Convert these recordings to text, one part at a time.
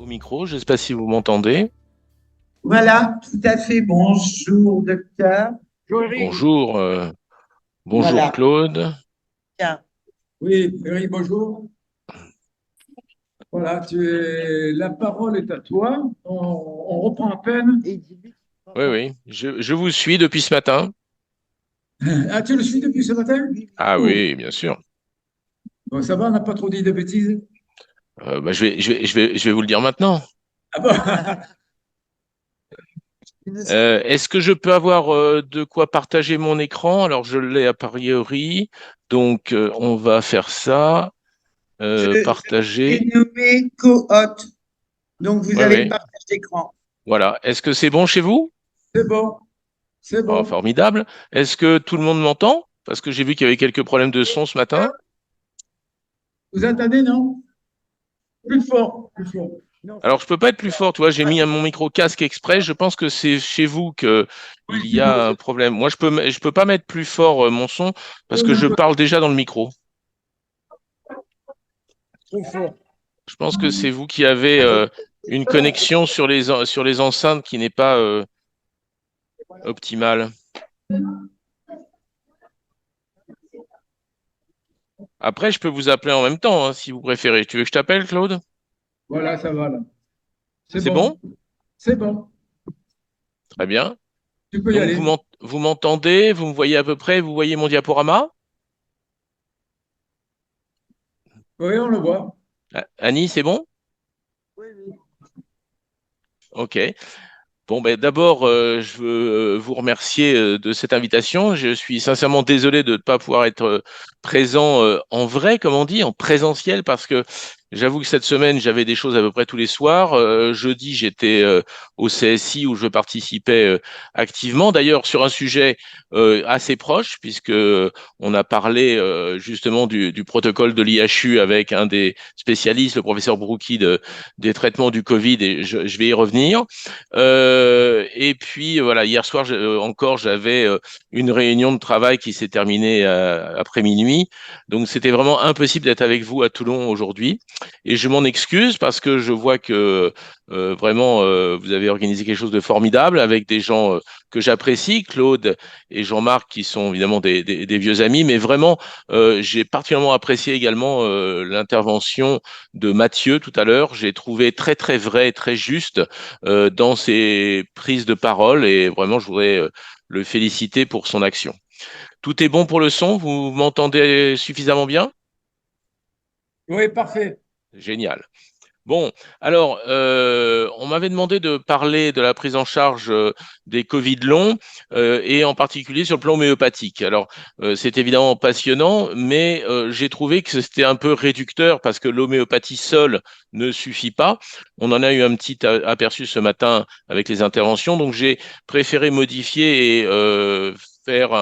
micro, je ne sais pas si vous m'entendez. Voilà, tout à fait. Bonjour, docteur. Bonjour Eric. Bonjour, bonjour Voilà. Claude. Bien. Oui, Eric, bonjour. Voilà, la parole est à toi. On reprend à peine. Et dis-lui. Oui, oui, je vous suis depuis ce matin. Ah, tu le suis depuis ce matin? Ah Oh, oui, bien sûr. bon, ça va, on n'a pas trop dit de bêtises. Je vais vous le dire maintenant. Ah bon? Est-ce que je peux avoir de quoi partager mon écran? Alors, je l'ai a priori. Donc, on va faire ça. Je Partager. t'ai nommé co-hôte. Donc, vous Oui, avez le oui. partage d'écran. Voilà. Est-ce que c'est bon chez vous? C'est bon, c'est Oh, bon. formidable. Est-ce que tout le monde m'entend? Parce que j'ai vu qu'il y avait quelques problèmes de son ce matin. Vous entendez, non? Plus fort, plus fort. Non, Alors, je peux pas être plus fort, tu vois, j'ai mis mon micro casque exprès. Je pense que c'est chez vous que oui, il y c'est bon. a un problème. Moi, je peux pas mettre plus fort mon son parce Oh, que non, je parle déjà dans le micro. trop fort. Je pense que c'est vous qui avez une connexion sur sur les enceintes qui n'est pas optimale. Après, je peux vous appeler en même temps, hein, si vous préférez. Tu veux que je t'appelle, Claude? Voilà, ça va là. C'est C'est bon, bon? c'est bon. Très bien. Tu peux y Donc, aller. vous m'entendez, vous me voyez à peu près, vous voyez mon diaporama? Oui, on le voit. Annie, c'est bon? Oui, oui. Ok. Bon, ben d'abord, je veux vous remercier de cette invitation. Je suis sincèrement désolé de ne pas pouvoir être présent en vrai, comme on dit, en présentiel, parce que j'avoue que cette semaine, j'avais des choses à peu près tous les soirs. Jeudi, j'étais au CSI où je participais activement, d'ailleurs sur un sujet assez proche, puisque on a parlé justement du protocole de l'IHU avec un des spécialistes, le professeur Brouki, des traitements du Covid, et je vais y revenir. Et puis voilà, hier soir encore, j'avais une réunion de travail qui s'est terminée après minuit, donc c'était vraiment impossible d'être avec vous à Toulon aujourd'hui. Et je m'en excuse parce que je vois que vraiment vous avez organisé quelque chose de formidable avec des gens que j'apprécie, Claude et Jean-Marc, qui sont évidemment des vieux amis, mais vraiment j'ai particulièrement apprécié également l'intervention de Mathieu tout à l'heure. J'ai trouvé très très vrai, très juste dans ses prises de parole et vraiment je voudrais le féliciter pour son action. Tout est bon pour le son, vous m'entendez suffisamment bien? Oui, parfait. Génial. Bon, alors, on m'avait demandé de parler de la prise en charge des Covid longs et en particulier sur le plan homéopathique. Alors, c'est évidemment passionnant, mais j'ai trouvé que c'était un peu réducteur parce que l'homéopathie seule ne suffit pas. On en a eu un petit aperçu ce matin avec les interventions, donc j'ai préféré modifier et faire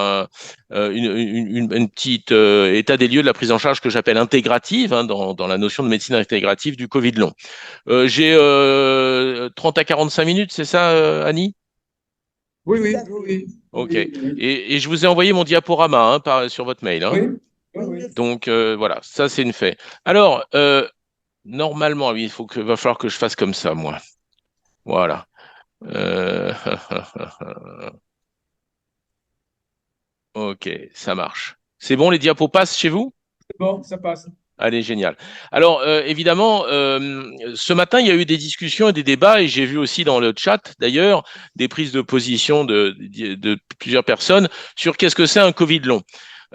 une petite état des lieux de la prise en charge que j'appelle intégrative, hein, dans la notion de médecine intégrative du Covid long. J'ai 30 à 45 minutes, c'est ça, Annie? Oui, Tout oui, à fait. oui, Ok. oui, oui. Et je vous ai envoyé mon diaporama hein, sur votre mail. Hein. Oui, oui, Oui, oui. je sais. Donc voilà, ça c'est une fait. Alors, normalement, oui, va falloir que je fasse comme ça, moi. Voilà. Euh, Ok, ça marche. C'est bon, les diapos passent chez vous? C'est bon, ça passe. Allez, génial. Alors, évidemment, ce matin, il y a eu des discussions et des débats, et j'ai vu aussi dans le chat, d'ailleurs, des prises de position de plusieurs personnes sur qu'est-ce que c'est un Covid long.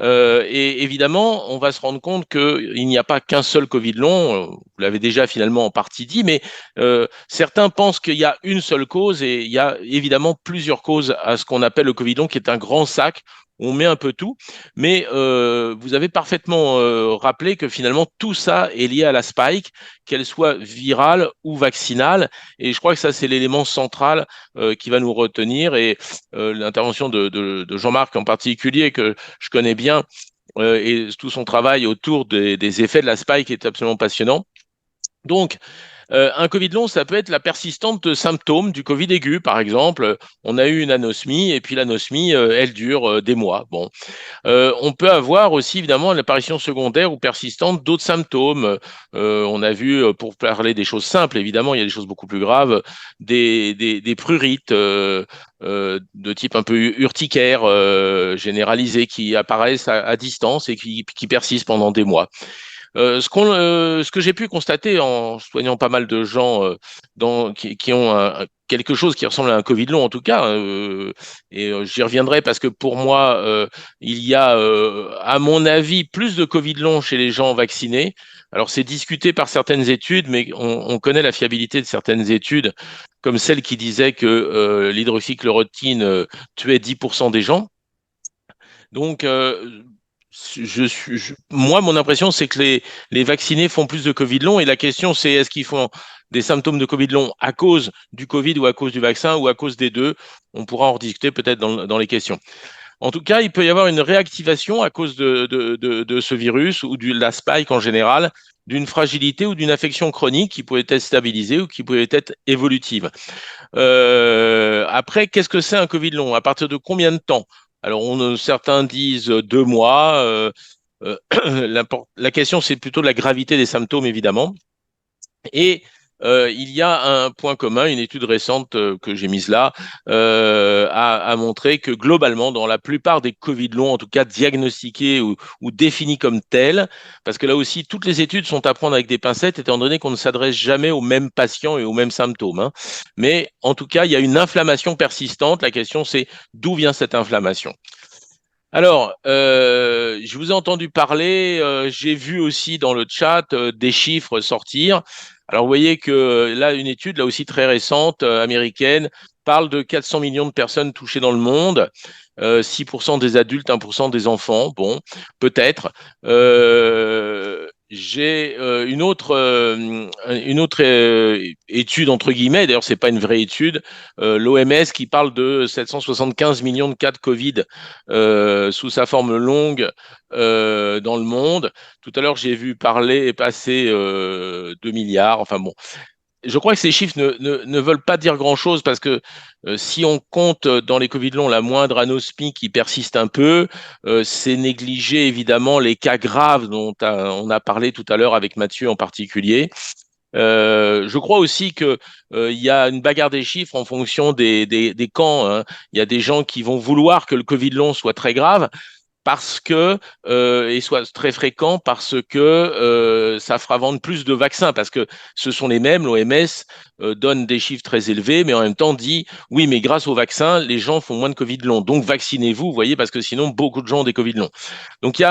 Et évidemment, on va se rendre compte qu'il n'y a pas qu'un seul Covid long. Vous l'avez déjà finalement en partie dit, mais certains pensent qu'il y a une seule cause, et il y a évidemment plusieurs causes à ce qu'on appelle le Covid long, qui est un grand sac. On met un peu tout. Mais vous avez parfaitement rappelé que finalement tout ça est lié à la spike, qu'elle soit virale ou vaccinale. Et je crois que ça, c'est l'élément central qui va nous retenir. Et l'intervention de Jean-Marc en particulier, que je connais bien, et tout son travail autour des effets de la spike est absolument passionnant. Donc, Un Covid long, ça peut être la persistance de symptômes du Covid aigu, par exemple. On a eu une anosmie et puis l'anosmie, elle dure des mois. Bon, on peut avoir aussi évidemment l'apparition secondaire ou persistante d'autres symptômes. On a vu, pour parler des choses simples, évidemment, il y a des choses beaucoup plus graves, des prurites de type un peu urticaire généralisé qui apparaissent à distance et qui persistent pendant des mois. Ce que j'ai pu constater en soignant pas mal de gens qui ont quelque chose qui ressemble à un Covid long en tout cas, j'y reviendrai parce que pour moi, il y a, à mon avis, plus de Covid long chez les gens vaccinés. Alors c'est discuté par certaines études, mais on connaît la fiabilité de certaines études, comme celle qui disait que l'hydroxychloroquine tuait 10% des gens. Donc, moi, mon impression, c'est que les vaccinés font plus de Covid long. Et la question, c'est est-ce qu'ils font des symptômes de Covid long à cause du Covid ou à cause du vaccin ou à cause des deux? On pourra en rediscuter peut-être dans les questions. En tout cas, il peut y avoir une réactivation à cause de ce virus ou de la spike en général, d'une fragilité ou d'une affection chronique qui pouvait être stabilisée ou qui pouvait être évolutive. Après, qu'est-ce que c'est un Covid long? À partir de combien de temps? Alors, certains disent 2 mois. La question, c'est plutôt de la gravité des symptômes, évidemment. Et il y a un point commun, une étude récente que j'ai mise là, a montré que globalement, dans la plupart des Covid longs, en tout cas diagnostiqués ou définis comme tels, parce que là aussi, toutes les études sont à prendre avec des pincettes, étant donné qu'on ne s'adresse jamais aux mêmes patients et aux mêmes symptômes, hein. Mais en tout cas, il y a une inflammation persistante. La question, c'est d'où vient cette inflammation? Alors, je vous ai entendu parler, j'ai vu aussi dans le chat des chiffres sortir. Alors, vous voyez que là, une étude, là aussi très récente, américaine, parle de 400 millions de personnes touchées dans le monde, 6% des adultes, 1% des enfants. Bon, peut-être. J'ai une autre étude, entre guillemets, d'ailleurs, c'est pas une vraie étude, l'OMS qui parle de 775 millions de cas de Covid sous sa forme longue dans le monde. Tout à l'heure, j'ai vu parler et passer 2 milliards. Enfin bon, je crois que ces chiffres ne veulent pas dire grand-chose parce que si on compte dans les Covid longs la moindre anosmie qui persiste un peu, c'est négliger évidemment les cas graves dont on a parlé tout à l'heure avec Mathieu en particulier. Je crois aussi que il y a une bagarre des chiffres en fonction des camps, hein. Il y a des gens qui vont vouloir que le Covid long soit très grave parce que et soit très fréquent parce que ça fera vendre plus de vaccins parce que ce sont les mêmes. L'OMS donne des chiffres très élevés, mais en même temps dit oui, mais grâce aux vaccins, les gens font moins de Covid long. Donc vaccinez-vous, vous voyez, parce que sinon beaucoup de gens ont des Covid longs. Donc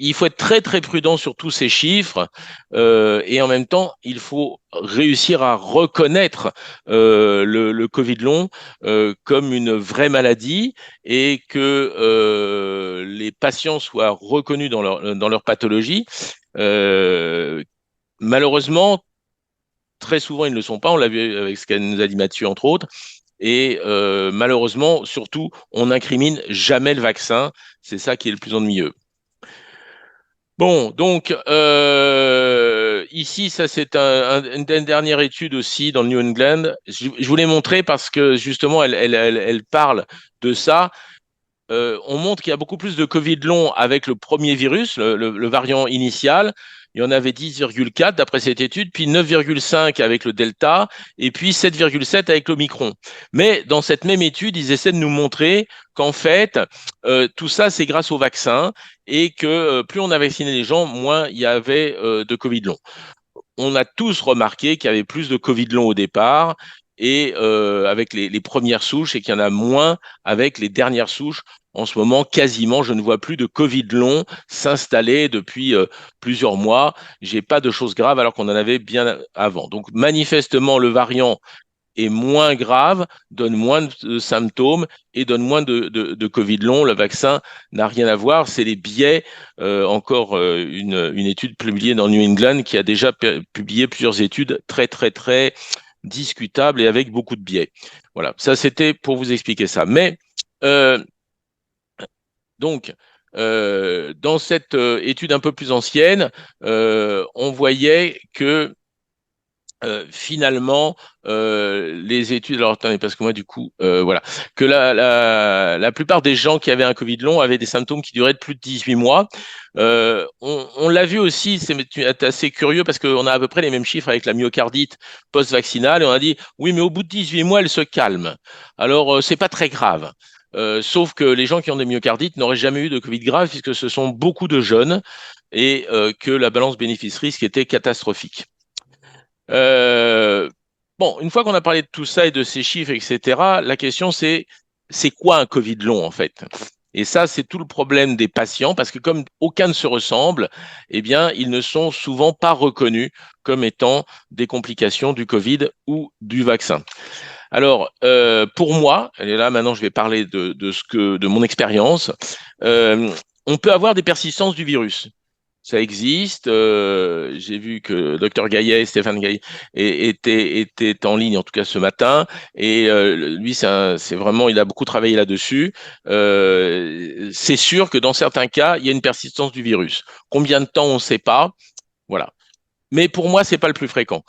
il faut être très très prudent sur tous ces chiffres et en même temps, il faut réussir à reconnaître le Covid long comme une vraie maladie et que les patients soient reconnus dans leur pathologie. Euh, Malheureusement, très souvent, ils ne le sont pas. On l'a vu avec ce qu'elle nous a dit Mathieu, entre autres. Et malheureusement, surtout, on n'incrimine jamais le vaccin. C'est ça qui est le plus ennuyeux. Bon, donc ici, ça c'est une dernière étude aussi dans le New England. Je voulais montrer parce que justement, elle parle de ça. On montre qu'il y a beaucoup plus de Covid long avec le premier virus, le variant initial. Il y en avait 10,4 d'après cette étude, puis 9,5 avec le Delta, et puis 7,7 avec l'Omicron. Mais dans cette même étude, ils essaient de nous montrer qu'en fait, tout ça, c'est grâce au vaccin, et que plus on a vacciné les gens, moins il y avait de Covid long. On a tous remarqué qu'il y avait plus de Covid long au départ et avec les premières souches et qu'il y en a moins avec les dernières souches. En ce moment, quasiment, je ne vois plus de Covid long s'installer depuis plusieurs mois. J'ai pas de choses graves alors qu'on en avait bien avant. Donc, manifestement, le variant est moins grave, donne moins de symptômes et donne moins de Covid long. Le vaccin n'a rien à voir. C'est les biais. Encore une étude publiée dans New England qui a déjà publié plusieurs études très, très, très discutables et avec beaucoup de biais. Voilà, ça c'était pour vous expliquer ça. Mais euh, donc, dans cette étude un peu plus ancienne, on voyait que finalement, les études, alors attendez, parce que moi, du coup, voilà, que la plupart des gens qui avaient un Covid long avaient des symptômes qui duraient de plus de 18 mois. On l'a vu aussi, c'est assez curieux parce qu'on a à peu près les mêmes chiffres avec la myocardite post-vaccinale et on a dit, oui, mais au bout de 18 mois, elle se calme. Alors, c'est pas très grave. Sauf que les gens qui ont des myocardites n'auraient jamais eu de Covid grave puisque ce sont beaucoup de jeunes et que la balance bénéfice-risque était catastrophique. Euh, bon, une fois qu'on a parlé de tout ça et de ces chiffres, etc., la question c'est quoi un Covid long en fait? Et ça, c'est tout le problème des patients, parce que comme aucun ne se ressemble, eh bien, ils ne sont souvent pas reconnus comme étant des complications du Covid ou du vaccin. Alors, pour moi, et là maintenant je vais parler de mon expérience, euh, on peut avoir des persistances du virus. Ça existe. J'ai vu que Dr Gaillet, Stéphane Gaillet, était en ligne, en tout cas ce matin. Et lui, c'est vraiment, il a beaucoup travaillé là-dessus. C'est sûr que dans certains cas, il y a une persistance du virus. Combien de temps, on ne sait pas. Voilà. Mais pour moi, c'est pas le plus fréquent.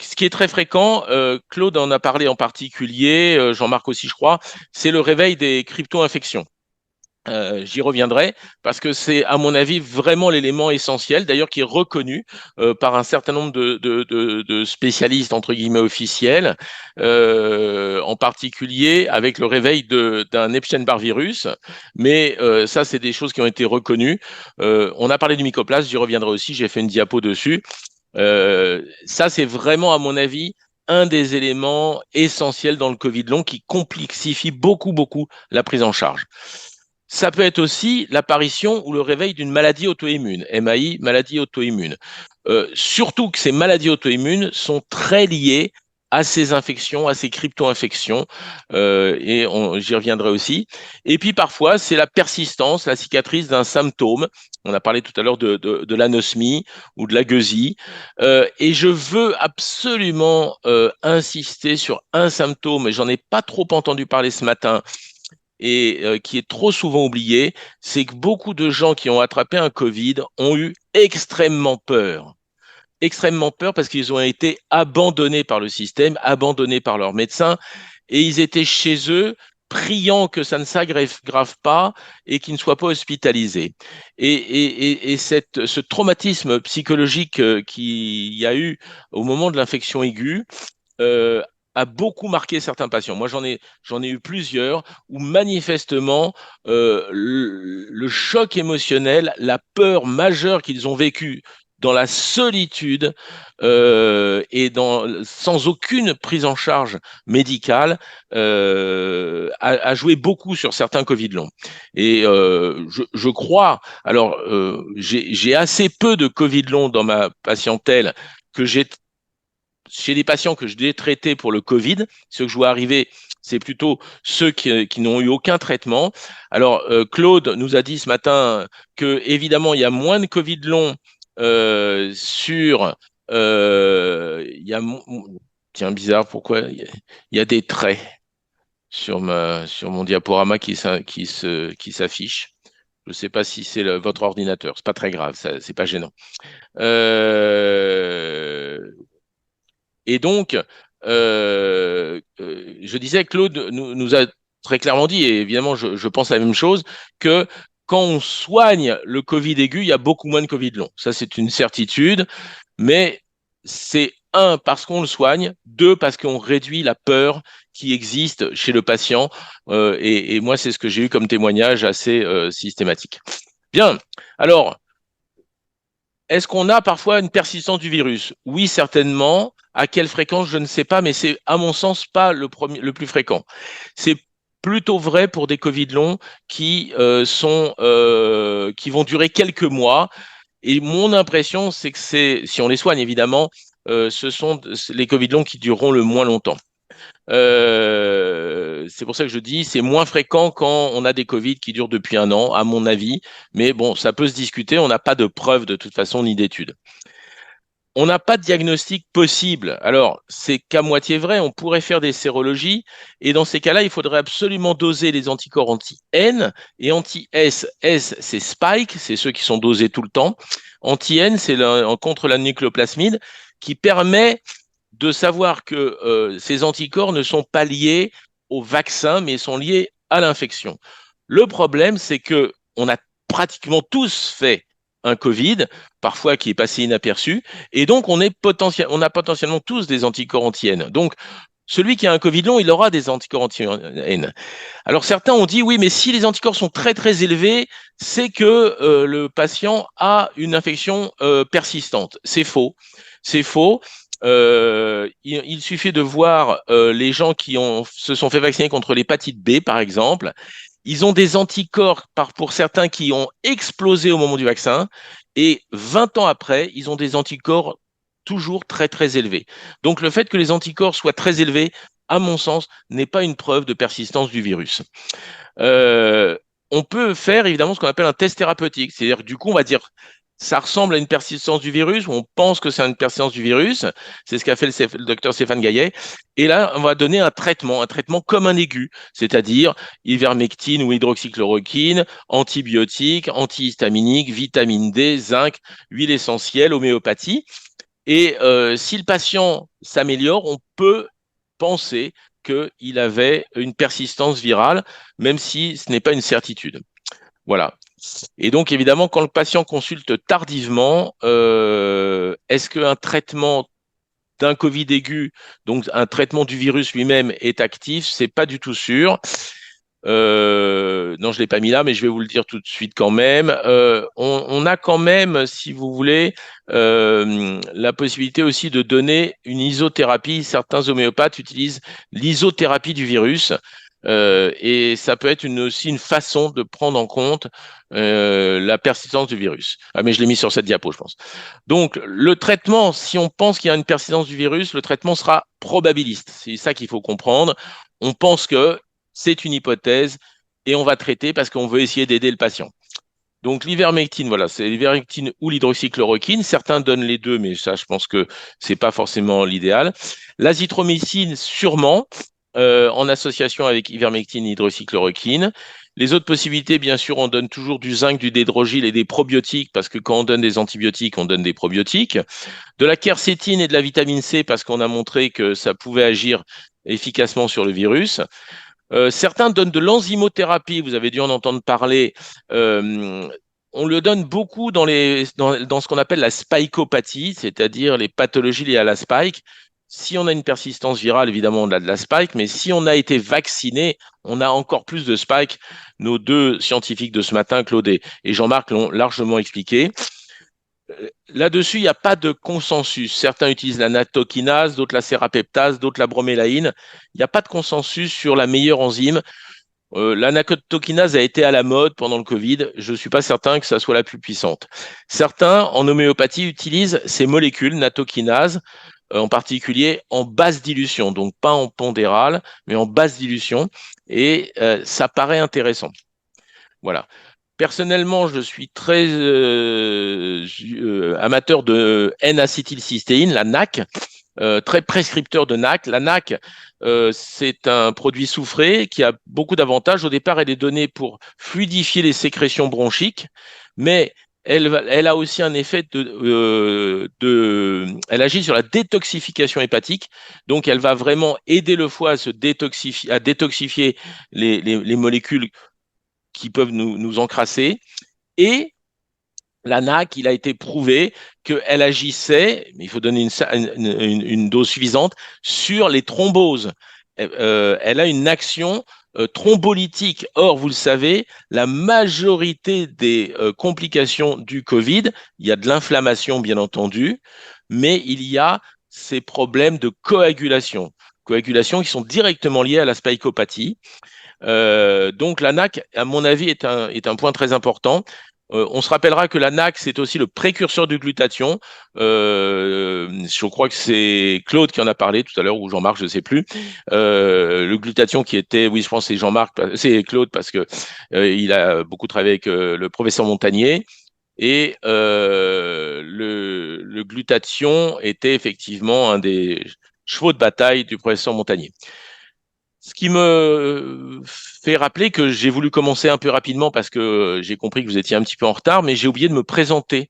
Ce qui est très fréquent, Claude en a parlé en particulier, Jean-Marc aussi, je crois, c'est le réveil des crypto-infections. J'y reviendrai parce que c'est, à mon avis, vraiment l'élément essentiel, d'ailleurs qui est reconnu par un certain nombre de spécialistes, entre guillemets, officiels, en particulier avec le réveil d'un Epstein-Barr virus. Mais ça, c'est des choses qui ont été reconnues. On a parlé du mycoplasme, j'y reviendrai aussi, j'ai fait une diapo dessus. Ça, c'est vraiment, à mon avis, un des éléments essentiels dans le Covid long qui complexifie beaucoup, beaucoup la prise en charge. Ça peut être aussi l'apparition ou le réveil d'une maladie auto-immune, MAI, maladie auto-immune. Surtout que ces maladies auto-immunes sont très liées à ces infections, à ces crypto-infections, j'y reviendrai aussi. Et puis parfois, c'est la persistance, la cicatrice d'un symptôme. On a parlé tout à l'heure de l'anosmie ou de la gueusie. Et je veux absolument insister sur un symptôme, et j'en ai pas trop entendu parler ce matin, et qui est trop souvent oublié, c'est que beaucoup de gens qui ont attrapé un Covid ont eu extrêmement peur. Extrêmement peur parce qu'ils ont été abandonnés par le système, abandonnés par leurs médecins, et ils étaient chez eux priant que ça ne s'aggrave pas et qu'ils ne soient pas hospitalisés. Et ce traumatisme psychologique qu'il y a eu au moment de l'infection aiguë, euh, a beaucoup marqué certains patients. Moi, j'en ai eu plusieurs où manifestement, le choc émotionnel, la peur majeure qu'ils ont vécue dans la solitude sans aucune prise en charge médicale, a joué beaucoup sur certains Covid longs. Et je crois, alors j'ai assez peu de Covid longs dans ma patientèle que j'ai chez les patients que je l'ai traités pour le Covid, ceux que je vois arriver, c'est plutôt ceux qui n'ont eu aucun traitement. Alors, Claude nous a dit ce matin que, évidemment, il y a moins de Covid long il y a, tiens, bizarre, pourquoi? Il y a des traits sur mon diaporama qui s'affichent. Je ne sais pas si c'est votre ordinateur. C'est pas très grave, c'est pas gênant. Et donc, je disais, Claude nous a très clairement dit, et évidemment, je pense la même chose, que quand on soigne le Covid aigu, il y a beaucoup moins de Covid long. Ça, c'est une certitude, mais c'est un, parce qu'on le soigne, deux, parce qu'on réduit la peur qui existe chez le patient. Et moi, c'est ce que j'ai eu comme témoignage assez systématique. Bien, alors, est-ce qu'on a parfois une persistance du virus? Oui, certainement. À quelle fréquence, je ne sais pas, mais c'est, à mon sens, pas le plus fréquent. C'est plutôt vrai pour des Covid longs qui vont durer quelques mois. Et mon impression, c'est que si on les soigne évidemment, ce sont les Covid longs qui dureront le moins longtemps. C'est pour ça que je dis, c'est moins fréquent quand on a des Covid qui durent depuis un an, à mon avis. Mais bon, ça peut se discuter. On n'a pas de preuves de toute façon ni d'études. On n'a pas de diagnostic possible. Alors, c'est qu'à moitié vrai. On pourrait faire des sérologies. Et dans ces cas-là, il faudrait absolument doser les anticorps anti-N et anti-S. S, c'est Spike, c'est ceux qui sont dosés tout le temps. Anti-N, c'est contre la nucléoplasmide qui permet de savoir que ces anticorps ne sont pas liés au vaccin, mais sont liés à l'infection. Le problème, c'est que on a pratiquement tous fait un Covid, parfois qui est passé inaperçu, et donc on a potentiellement tous des anticorps anti-N. Donc, celui qui a un Covid long, il aura des anticorps anti-N. Alors certains ont dit oui, mais si les anticorps sont très très élevés, c'est que le patient a une infection persistante. C'est faux. C'est faux. Il suffit de voir les gens qui se sont fait vacciner contre l'hépatite B, par exemple. Ils ont des anticorps, pour certains, qui ont explosé au moment du vaccin, et 20 ans après, ils ont des anticorps toujours très très élevés. Donc le fait que les anticorps soient très élevés, à mon sens, n'est pas une preuve de persistance du virus. Euh, on peut faire évidemment ce qu'on appelle un test thérapeutique, c'est-à-dire que du coup, on va dire ça ressemble à une persistance du virus, ou on pense que c'est une persistance du virus, c'est ce qu'a fait le docteur Stéphane Gaillet, et là, on va donner un traitement comme un aigu, c'est-à-dire ivermectine ou hydroxychloroquine, antibiotiques, antihistaminiques, vitamine D, zinc, huile essentielle, homéopathie, et si le patient s'améliore, on peut penser qu'il avait une persistance virale, même si ce n'est pas une certitude. Voilà. Et donc, évidemment, quand le patient consulte tardivement, est-ce qu'un traitement d'un Covid aigu, donc un traitement du virus lui-même est actif? C'est pas du tout sûr. Non, je l'ai pas mis là, mais je vais vous le dire tout de suite quand même. On a quand même, si vous voulez, la possibilité aussi de donner une isothérapie. Certains homéopathes utilisent l'isothérapie du virus. Et ça peut être aussi une façon de prendre en compte la persistance du virus. Ah, mais je l'ai mis sur cette diapo, je pense. Donc, le traitement, si on pense qu'il y a une persistance du virus, le traitement sera probabiliste. C'est ça qu'il faut comprendre. On pense que c'est une hypothèse et on va traiter parce qu'on veut essayer d'aider le patient. Donc l'ivermectine, voilà, c'est l'ivermectine ou l'hydroxychloroquine. Certains donnent les deux, mais ça, je pense que c'est pas forcément l'idéal. L'azithromycine, sûrement, en association avec ivermectine et hydroxychloroquine. Les autres possibilités, bien sûr, on donne toujours du zinc, du dédrogil et des probiotiques, parce que quand on donne des antibiotiques, on donne des probiotiques. De la quercétine et de la vitamine C, parce qu'on a montré que ça pouvait agir efficacement sur le virus. Certains donnent de l'enzymothérapie, vous avez dû en entendre parler. Euh, on le donne beaucoup dans ce qu'on appelle la spikeopathie, c'est-à-dire les pathologies liées à la spike. Si on a une persistance virale, évidemment, on a de la spike, mais si on a été vacciné, on a encore plus de spike. Nos deux scientifiques de ce matin, Claude et Jean-Marc, l'ont largement expliqué. Là-dessus, il n'y a pas de consensus. Certains utilisent la nattokinase, d'autres la sérapeptase, d'autres la bromélaïne. Il n'y a pas de consensus sur la meilleure enzyme. La nattokinase a été à la mode pendant le Covid. Je ne suis pas certain que ça soit la plus puissante. Certains, en homéopathie, utilisent ces molécules, nattokinase, en particulier en basse dilution, donc pas en pondérale, mais en basse dilution. Et ça paraît intéressant. Voilà. Personnellement, je suis très amateur de N-acétylcystéine, la NAC, très prescripteur de NAC. La NAC, c'est un produit soufré qui a beaucoup d'avantages. Au départ, elle est donnée pour fluidifier les sécrétions bronchiques, mais elle a aussi un effet elle agit sur la détoxification hépatique. Donc, elle va vraiment aider le foie à détoxifier les molécules qui peuvent nous encrasser. Et la NAC, il a été prouvé qu'elle agissait, mais il faut donner une dose suffisante, sur les thromboses. Elle a une action thrombolytique. Or, vous le savez, la majorité des complications du Covid, il y a de l'inflammation, bien entendu, mais il y a ces problèmes de coagulation. Coagulation qui sont directement liés à la spicopathie. Donc la NAC, à mon avis, est un point très important. On se rappellera que la NAC, c'est aussi le précurseur du glutathion. Je crois que c'est Claude qui en a parlé tout à l'heure, ou Jean-Marc, je ne sais plus. Le glutathion qui était, oui, je pense que c'est Jean-Marc, c'est Claude parce que il a beaucoup travaillé avec le professeur Montagnier. Et le glutathion était effectivement un des chevaux de bataille du professeur Montagnier. Ce qui me fait rappeler que j'ai voulu commencer un peu rapidement parce que j'ai compris que vous étiez un petit peu en retard, mais j'ai oublié de me présenter.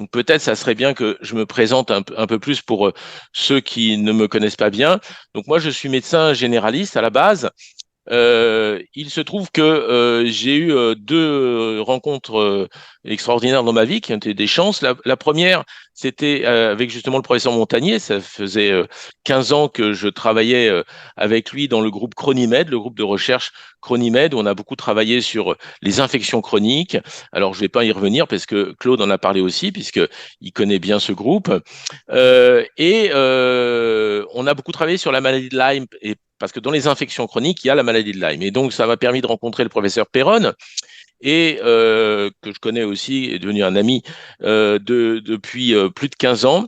Donc peut-être ça serait bien que je me présente un peu plus pour ceux qui ne me connaissent pas bien. Donc moi, je suis médecin généraliste à la base. Il se trouve que j'ai eu deux rencontres extraordinaires dans ma vie qui ont été des chances. La première, c'était avec justement le professeur Montagnier. Ça faisait 15 ans que je travaillais avec lui dans le groupe Chronimed, le groupe de recherche Chronimed, où on a beaucoup travaillé sur les infections chroniques. Alors, je ne vais pas y revenir parce que Claude en a parlé aussi, puisqu'il connaît bien ce groupe. On a beaucoup travaillé sur la maladie de Lyme et parce que dans les infections chroniques, il y a la maladie de Lyme. Et donc, ça m'a permis de rencontrer le professeur Perron, que je connais aussi, est devenu un ami depuis plus de 15 ans.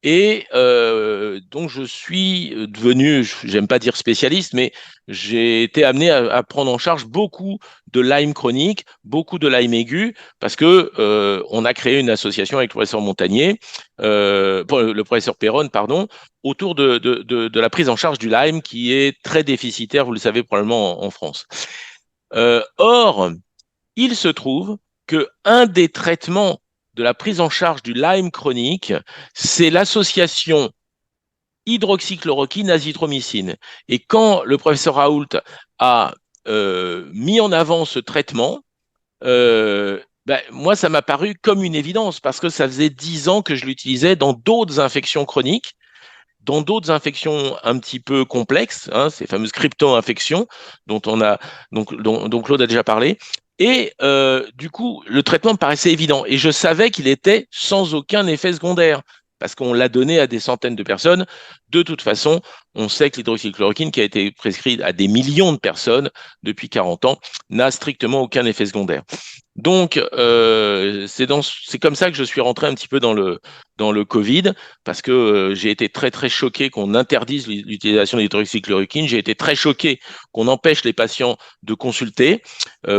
Donc, je suis devenu, j'aime pas dire spécialiste, mais j'ai été amené à prendre en charge beaucoup de Lyme chronique, beaucoup de Lyme aigu, parce que on a créé une association avec le professeur Montagnier, le professeur Perron, pardon, autour de la prise en charge du Lyme, qui est très déficitaire, vous le savez probablement en France. Or, il se trouve que un des traitements de la prise en charge du Lyme chronique, c'est l'association hydroxychloroquine-azithromycine. Et quand le professeur Raoult a mis en avant ce traitement, moi, ça m'a paru comme une évidence parce que ça faisait 10 ans que je l'utilisais dans d'autres infections chroniques, dans d'autres infections un petit peu complexes, hein, ces fameuses crypto-infections dont Claude a déjà parlé. Et du coup, le traitement me paraissait évident. Et je savais qu'il était sans aucun effet secondaire, parce qu'on l'a donné à des centaines de personnes. De toute façon, on sait que l'hydroxychloroquine, qui a été prescrite à des millions de personnes depuis 40 ans, n'a strictement aucun effet secondaire. Donc, c'est comme ça que je suis rentré un petit peu dans le Covid, parce que j'ai été très, très choqué qu'on interdise l'utilisation de l'hydroxychloroquine. J'ai été très choqué qu'on empêche les patients de consulter.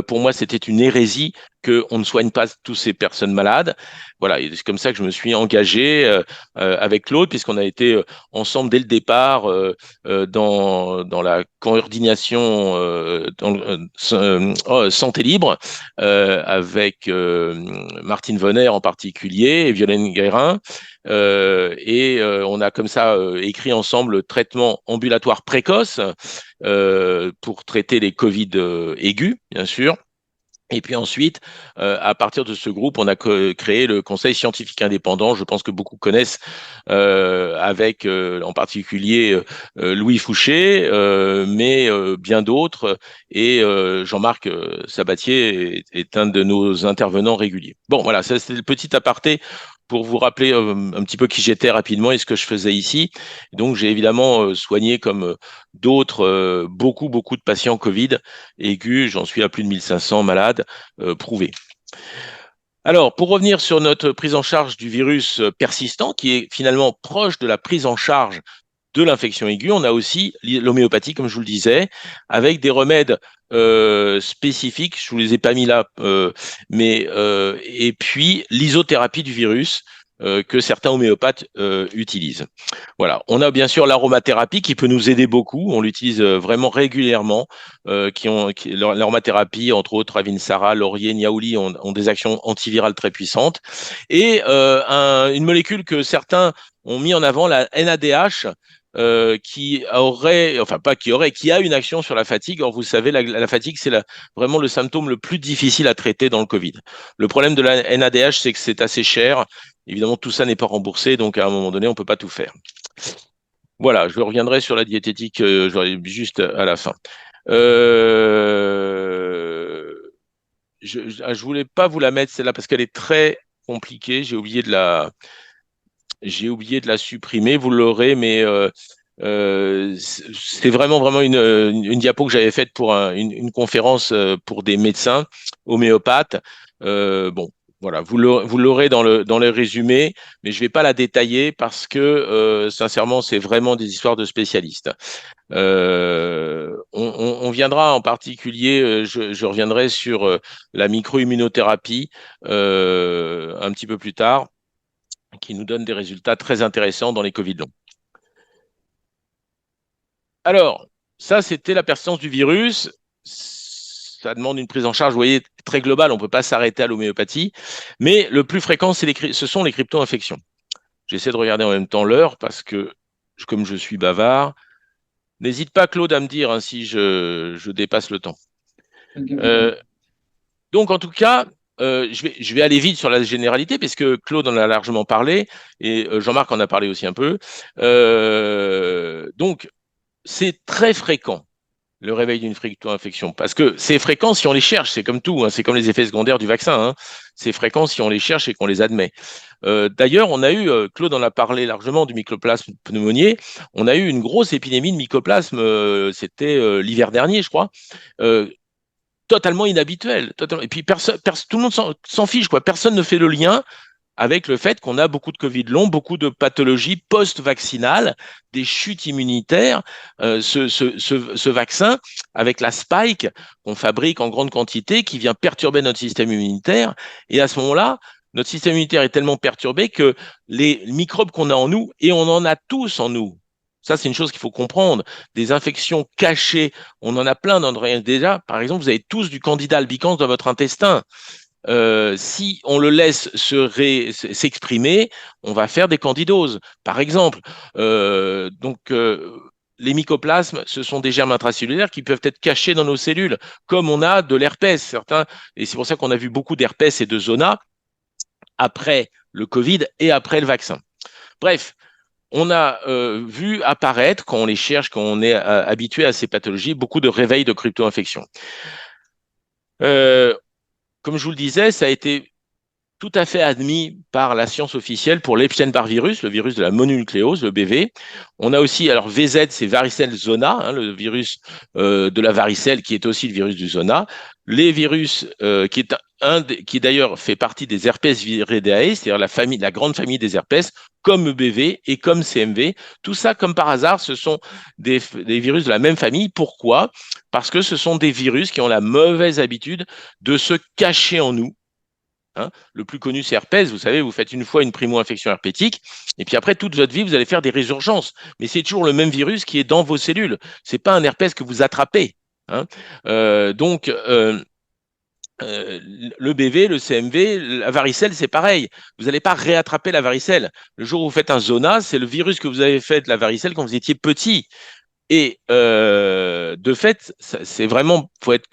Pour moi, c'était une hérésie qu'on ne soigne pas toutes ces personnes malades. Voilà, et c'est comme ça que je me suis engagé avec Claude, puisqu'on a été ensemble dès le départ dans la coordination Santé Libre avec Martine Vonner en particulier et Violaine Guérin. On a comme ça écrit ensemble le traitement ambulatoire précoce pour traiter les Covid aigus, bien sûr. Et puis ensuite, à partir de ce groupe, on a créé le Conseil scientifique indépendant. Je pense que beaucoup connaissent, avec en particulier Louis Fouché, mais bien d'autres. Et Jean-Marc Sabatier est un de nos intervenants réguliers. Bon, voilà, ça c'est le petit aparté pour vous rappeler un petit peu qui j'étais rapidement et ce que je faisais ici. Donc, j'ai évidemment soigné comme d'autres beaucoup, beaucoup de patients Covid aigus. J'en suis à plus de 1500 malades prouvés. Alors, pour revenir sur notre prise en charge du virus persistant, qui est finalement proche de la prise en charge de l'infection aiguë, on a aussi l'homéopathie, comme je vous le disais, avec des remèdes spécifiques, je ne vous les ai pas mis là, et puis l'isothérapie du virus que certains homéopathes utilisent. Voilà. On a bien sûr l'aromathérapie qui peut nous aider beaucoup. On l'utilise vraiment régulièrement. L'aromathérapie, entre autres, Avinsara, laurier, niaouli, ont des actions antivirales très puissantes. Et une molécule que certains ont mis en avant, la NADH, qui a une action sur la fatigue. Or, vous savez, la fatigue, c'est vraiment le symptôme le plus difficile à traiter dans le Covid. Le problème de la NADH, c'est que c'est assez cher. Évidemment, tout ça n'est pas remboursé, donc à un moment donné, on ne peut pas tout faire. Voilà, je reviendrai sur la diététique juste à la fin. Je voulais pas vous la mettre celle-là parce qu'elle est très compliquée. J'ai oublié de la supprimer. Vous l'aurez, mais c'est vraiment une diapo que j'avais faite pour une conférence pour des médecins homéopathes. Bon, voilà, vous l'aurez dans le résumé, mais je vais pas la détailler parce que sincèrement, c'est vraiment des histoires de spécialistes. On viendra en particulier, je reviendrai sur la micro-immunothérapie un petit peu plus tard, qui nous donne des résultats très intéressants dans les Covid longs. Alors, ça, c'était la persistance du virus. ça demande une prise en charge, vous voyez, très globale. On ne peut pas s'arrêter à l'homéopathie. Mais le plus fréquent, ce sont les crypto-infections. J'essaie de regarder en même temps l'heure parce que, comme je suis bavard, n'hésite pas, Claude, à me dire hein, si je dépasse le temps. Donc, en tout cas, je vais aller vite sur la généralité, puisque Claude en a largement parlé, et Jean-Marc en a parlé aussi un peu. Donc, c'est très fréquent, le réveil d'une crypto-infection, parce que c'est fréquent si on les cherche, c'est comme tout, hein, c'est comme les effets secondaires du vaccin, hein, c'est fréquent si on les cherche et qu'on les admet. D'ailleurs, on a eu, Claude en a parlé largement du mycoplasme pneumoniae, on a eu une grosse épidémie de mycoplasme, c'était l'hiver dernier, je crois, euh, totalement inhabituel. Totalement. Et puis tout le monde s'en fiche, quoi. Personne ne fait le lien avec le fait qu'on a beaucoup de Covid long, beaucoup de pathologies post-vaccinales, des chutes immunitaires. Ce vaccin, avec la spike qu'on fabrique en grande quantité, qui vient perturber notre système immunitaire. Et à ce moment-là, notre système immunitaire est tellement perturbé que les microbes qu'on a en nous, et on en a tous en nous, ça, c'est une chose qu'il faut comprendre. Des infections cachées, on en a plein dans notre... Déjà, par exemple, vous avez tous du candida albicans dans votre intestin. Si on le laisse s'exprimer, on va faire des candidoses, par exemple. Les mycoplasmes, ce sont des germes intracellulaires qui peuvent être cachés dans nos cellules, comme on a de l'herpès, certains, et c'est pour ça qu'on a vu beaucoup d'herpès et de zona après le Covid et après le vaccin. Bref, on a vu apparaître, quand on les cherche, quand on est habitué à ces pathologies, beaucoup de réveils de crypto-infections. Comme je vous le disais, ça a été tout à fait admis par la science officielle pour l'Epstein-Barr virus, le virus de la mononucléose, le BV. On a aussi, alors VZ, c'est varicelle zona, hein, le virus de la varicelle qui est aussi le virus du zona. Les virus qui d'ailleurs fait partie des herpes viridae, c'est-à-dire la grande famille des herpès, comme EBV et comme CMV. Tout ça, comme par hasard, ce sont des virus de la même famille. Pourquoi? Parce que ce sont des virus qui ont la mauvaise habitude de se cacher en nous. Hein, le plus connu, c'est herpès. Vous savez, vous faites une fois une primo-infection herpétique, et puis après, toute votre vie, vous allez faire des résurgences. Mais c'est toujours le même virus qui est dans vos cellules. Ce n'est pas un herpès que vous attrapez. Hein. Le BV, le CMV, la varicelle, c'est pareil. Vous n'allez pas réattraper la varicelle. Le jour où vous faites un zona, c'est le virus que vous avez fait de la varicelle quand vous étiez petit. Et de fait,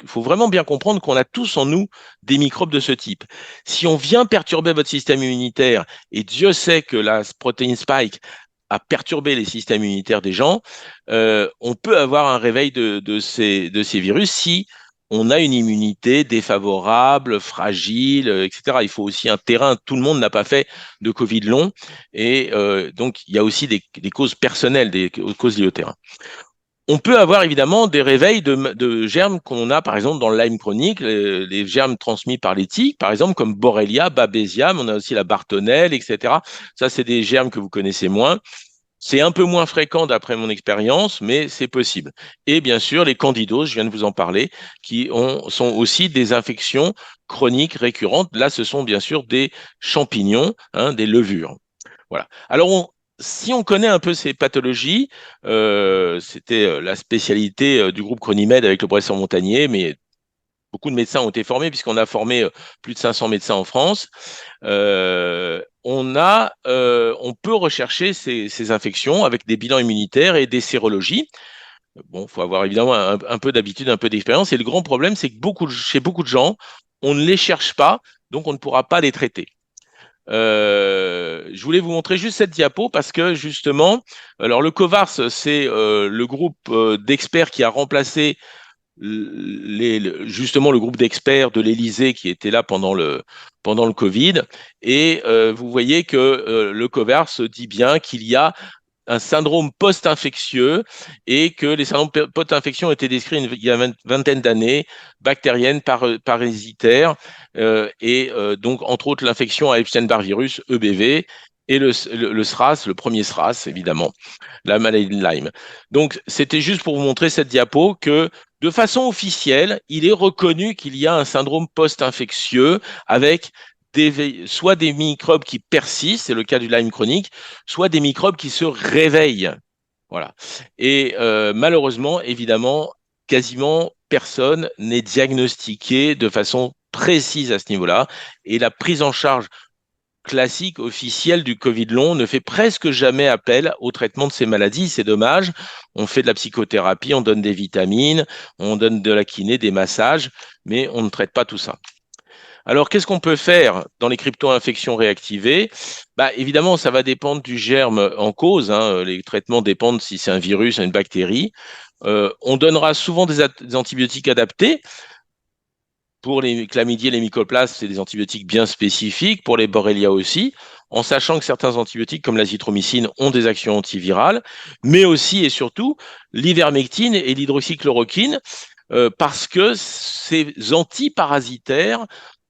faut vraiment bien comprendre qu'on a tous en nous des microbes de ce type. Si on vient perturber votre système immunitaire, et Dieu sait que la protéine spike a perturbé les systèmes immunitaires des gens, on peut avoir un réveil de ces virus si on a une immunité défavorable, fragile, etc. Il faut aussi un terrain. Tout le monde n'a pas fait de Covid long. Et donc, il y a aussi des causes personnelles, des causes liées au terrain. On peut avoir évidemment des réveils de germes qu'on a par exemple dans le Lyme chronique, les germes transmis par les tiques, par exemple comme Borrelia, Babesia, on a aussi la Bartonelle, etc. Ça, c'est des germes que vous connaissez moins. C'est un peu moins fréquent d'après mon expérience, mais c'est possible. Et bien sûr, les candidoses, je viens de vous en parler, sont aussi des infections chroniques récurrentes. Là, ce sont bien sûr des champignons, hein, des levures. Voilà. Alors, si on connaît un peu ces pathologies, c'était la spécialité du groupe Chronimed avec le professeur Montagnier, mais beaucoup de médecins ont été formés puisqu'on a formé plus de 500 médecins en France. On peut rechercher ces infections avec des bilans immunitaires et des sérologies. Bon, il faut avoir évidemment un peu d'habitude, un peu d'expérience. Et le grand problème, c'est que chez beaucoup de gens, on ne les cherche pas, donc on ne pourra pas les traiter. Je voulais vous montrer juste cette diapo parce que justement, alors le COVARS, c'est le groupe d'experts qui a remplacé justement le groupe d'experts de l'Élysée qui était là pendant le Covid. Et vous voyez que le COVARS dit bien qu'il y a un syndrome post-infectieux et que les syndromes post-infectieux ont été décrits il y a une vingtaine d'années, bactériennes, parasitaires, donc entre autres l'infection à Epstein-Barr virus, EBV, et le SRAS, le premier SRAS, évidemment, la maladie de Lyme. Donc, c'était juste pour vous montrer cette diapo que, de façon officielle, il est reconnu qu'il y a un syndrome post-infectieux avec soit des microbes qui persistent, c'est le cas du Lyme chronique, soit des microbes qui se réveillent. Voilà. Et malheureusement, évidemment, quasiment personne n'est diagnostiqué de façon précise à ce niveau-là. Et la prise en charge classique officielle du Covid long ne fait presque jamais appel au traitement de ces maladies. C'est dommage. On fait de la psychothérapie, on donne des vitamines, on donne de la kiné, des massages, mais on ne traite pas tout ça. Alors, qu'est-ce qu'on peut faire dans les crypto-infections réactivées? Bah, évidemment, ça va dépendre du germe en cause, hein. Les traitements dépendent si c'est un virus, une bactérie. On donnera souvent des antibiotiques adaptés. Pour les chlamydiés, les mycoplasmes, c'est des antibiotiques bien spécifiques. Pour les borrelia aussi, en sachant que certains antibiotiques, comme l'azithromycine, ont des actions antivirales, mais aussi et surtout l'ivermectine et l'hydroxychloroquine, parce que ces antiparasitaires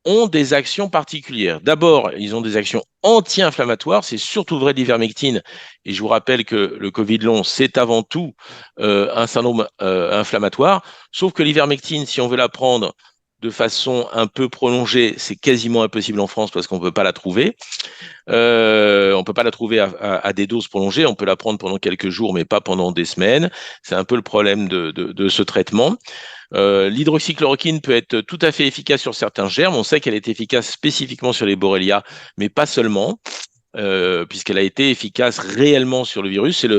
ont des actions particulières. D'abord, ils ont des actions anti-inflammatoires, c'est surtout vrai de l'ivermectine, et je vous rappelle que le Covid long, c'est avant tout un syndrome inflammatoire, sauf que l'ivermectine, si on veut la prendre de façon un peu prolongée, c'est quasiment impossible en France parce qu'on ne peut pas la trouver. On ne peut pas la trouver à des doses prolongées, on peut la prendre pendant quelques jours, mais pas pendant des semaines. C'est un peu le problème de ce traitement. L'hydroxychloroquine peut être tout à fait efficace sur certains germes. On sait qu'elle est efficace spécifiquement sur les Borrelia, mais pas seulement, puisqu'elle a été efficace réellement sur le virus. C'est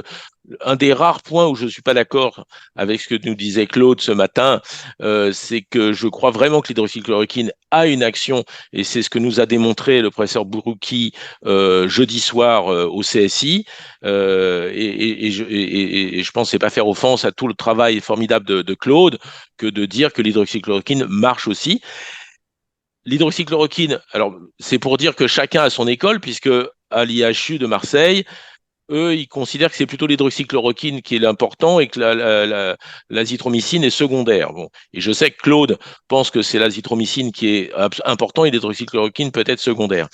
un des rares points où je ne suis pas d'accord avec ce que nous disait Claude ce matin, c'est que je crois vraiment que l'hydroxychloroquine a une action, et c'est ce que nous a démontré le professeur Bourouki jeudi soir au CSI, et je pense que c'est pas faire offense à tout le travail formidable de Claude que de dire que l'hydroxychloroquine marche aussi. L'hydroxychloroquine, alors c'est pour dire que chacun a son école, puisque à l'IHU de Marseille, eux, ils considèrent que c'est plutôt l'hydroxychloroquine qui est l'important et que l'azithromycine est secondaire. Bon. Et je sais que Claude pense que c'est l'azithromycine qui est important et l'hydroxychloroquine peut être secondaire.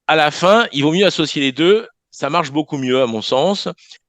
À la fin, il vaut mieux associer les deux. Ça marche beaucoup mieux, à mon sens.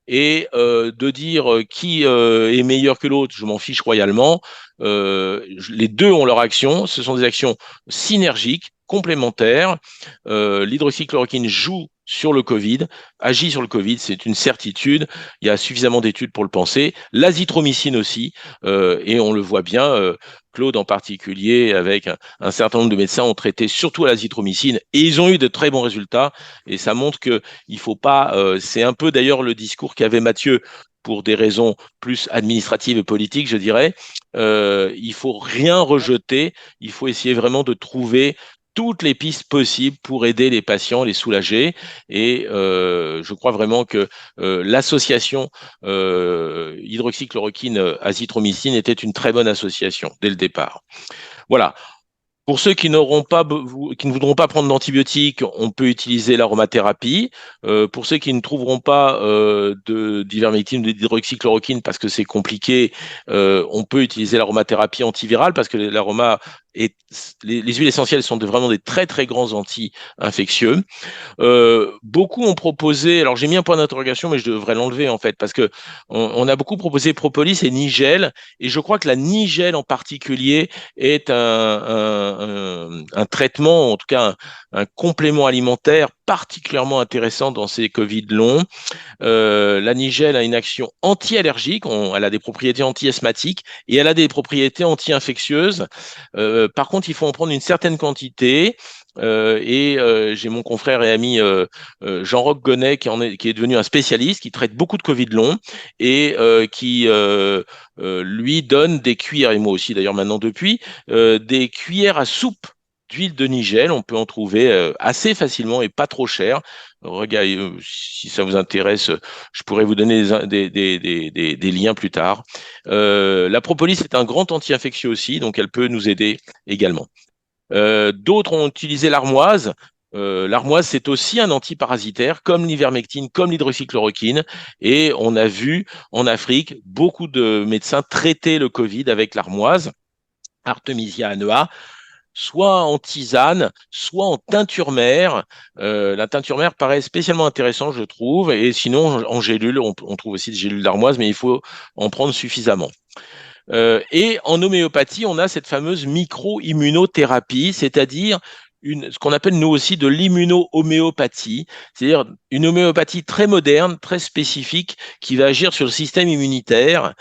Et de dire qui est meilleur que l'autre, je m'en fiche royalement. Les deux ont leur action. Ce sont des actions synergiques, complémentaires. L'hydroxychloroquine joue sur le Covid, agit sur le Covid, c'est une certitude. Il y a suffisamment d'études pour le penser. L'azithromycine aussi, et on le voit bien. Claude en particulier, avec un certain nombre de médecins, ont traité surtout à l'azithromycine et ils ont eu de très bons résultats. Et ça montre que il faut pas. C'est un peu d'ailleurs le discours qu'avait Mathieu pour des raisons plus administratives et politiques, je dirais. Il faut rien rejeter. Il faut essayer vraiment de trouver toutes les pistes possibles pour aider les patients, les soulager. Et je crois vraiment que l'association hydroxychloroquine-azithromycine était une très bonne association dès le départ. Voilà. Pour ceux qui qui ne voudront pas prendre d'antibiotiques, on peut utiliser l'aromathérapie. Pour ceux qui ne trouveront pas d'ivermectine ou d'hydroxychloroquine parce que c'est compliqué, on peut utiliser l'aromathérapie antivirale parce que les huiles essentielles sont vraiment des très très grands anti-infectieux. Beaucoup ont proposé, alors j'ai mis un point d'interrogation, mais je devrais l'enlever en fait, parce que on a beaucoup proposé propolis et nigel, et je crois que la nigel en particulier est un traitement, en tout cas un complément alimentaire particulièrement intéressant dans ces Covid longs. La nigel a une action anti-allergique, elle a des propriétés anti-asthmatiques et elle a des propriétés anti-infectieuses. Par contre, il faut en prendre une certaine quantité. J'ai mon confrère et ami Jean-Roch Gonnet qui est devenu un spécialiste, qui traite beaucoup de Covid long et qui lui donne des cuillères, et moi aussi d'ailleurs maintenant depuis, des cuillères à soupe d'huile de nigel. On peut en trouver assez facilement et pas trop cher. Regardez, si ça vous intéresse, je pourrais vous donner des liens plus tard. La propolis est un grand anti-infectieux aussi, donc elle peut nous aider également. D'autres ont utilisé l'armoise. L'armoise, c'est aussi un antiparasitaire, comme l'ivermectine, comme l'hydroxychloroquine. Et on a vu en Afrique beaucoup de médecins traiter le Covid avec l'armoise, Artemisia annua, soit en tisane, soit en teinture mère. La teinture mère paraît spécialement intéressante, je trouve. Et sinon, en gélule, on trouve aussi des gélules d'armoise, mais il faut en prendre suffisamment. Et en homéopathie, on a cette fameuse micro-immunothérapie, c'est-à-dire ce qu'on appelle nous aussi de l'immuno-homéopathie, c'est-à-dire une homéopathie très moderne, très spécifique, qui va agir sur le système immunitaire.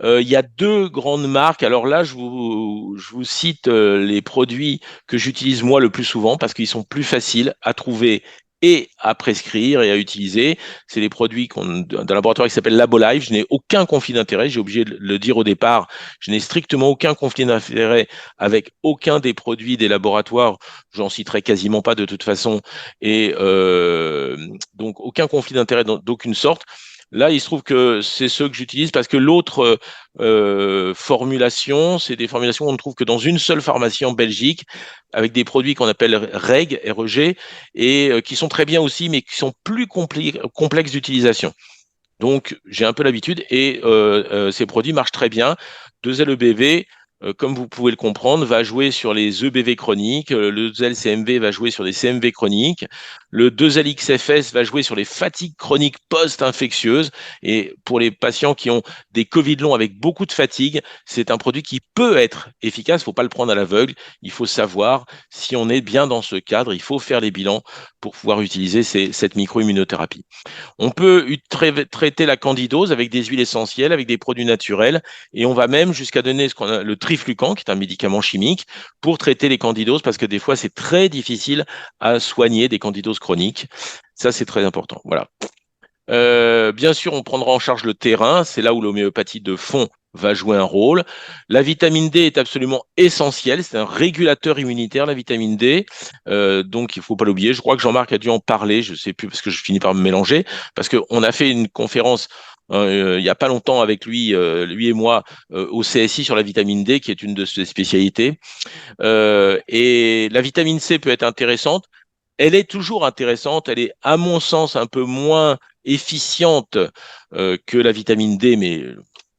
Il y a deux grandes marques. Alors là, je vous cite les produits que j'utilise moi le plus souvent parce qu'ils sont plus faciles à trouver et à prescrire et à utiliser. C'est les produits d'un laboratoire qui s'appelle Labolife. Je n'ai aucun conflit d'intérêt. J'ai obligé de le dire au départ. Je n'ai strictement aucun conflit d'intérêt avec aucun des produits des laboratoires. J'en citerai quasiment pas de toute façon. Et donc, aucun conflit d'intérêt d'aucune sorte. Là, il se trouve que c'est ceux que j'utilise parce que l'autre formulation, c'est des formulations qu'on ne trouve que dans une seule pharmacie en Belgique, avec des produits qu'on appelle REG, et qui sont très bien aussi, mais qui sont plus complexes d'utilisation. Donc, j'ai un peu l'habitude et ces produits marchent très bien. 2LEBV, comme vous pouvez le comprendre, va jouer sur les EBV chroniques. Le 2LCMV va jouer sur les CMV chroniques. Le 2LXFS va jouer sur les fatigues chroniques post-infectieuses. Et pour les patients qui ont des Covid longs avec beaucoup de fatigue, c'est un produit qui peut être efficace. Il ne faut pas le prendre à l'aveugle. Il faut savoir si on est bien dans ce cadre. Il faut faire les bilans pour pouvoir utiliser cette micro-immunothérapie. On peut traiter la candidose avec des huiles essentielles, avec des produits naturels, et on va même jusqu'à donner ce qu'on a le triflucan, qui est un médicament chimique, pour traiter les candidoses, parce que des fois, c'est très difficile à soigner des candidoses chroniques. Ça, c'est très important. Voilà. Bien sûr, on prendra en charge le terrain. C'est là où l'homéopathie de fond va jouer un rôle. La vitamine D est absolument essentielle. C'est un régulateur immunitaire, la vitamine D. Donc, il ne faut pas l'oublier. Je crois que Jean-Marc a dû en parler. Je ne sais plus parce que je finis par me mélanger. Parce qu'on a fait une conférence il n'y a pas longtemps avec lui, lui et moi, au CSI sur la vitamine D, qui est une de ses spécialités. Et la vitamine C peut être intéressante. Elle est toujours intéressante. Elle est, à mon sens, un peu moins efficiente que la vitamine D, mais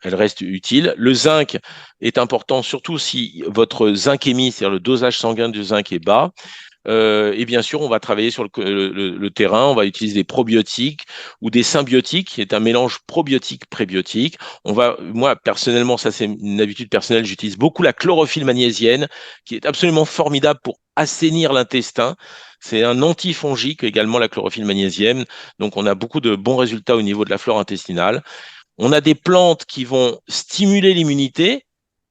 elle reste utile. Le zinc est important, surtout si votre zinkémie, c'est-à-dire le dosage sanguin du zinc est bas. Et bien sûr, on va travailler sur le terrain, on va utiliser des probiotiques ou des symbiotiques, qui est un mélange probiotique-prébiotique. Moi, personnellement, ça c'est une habitude personnelle, j'utilise beaucoup la chlorophylle magnésienne, qui est absolument formidable pour assainir l'intestin. C'est un antifongique également, la chlorophylle magnésienne. Donc, on a beaucoup de bons résultats au niveau de la flore intestinale. On a des plantes qui vont stimuler l'immunité.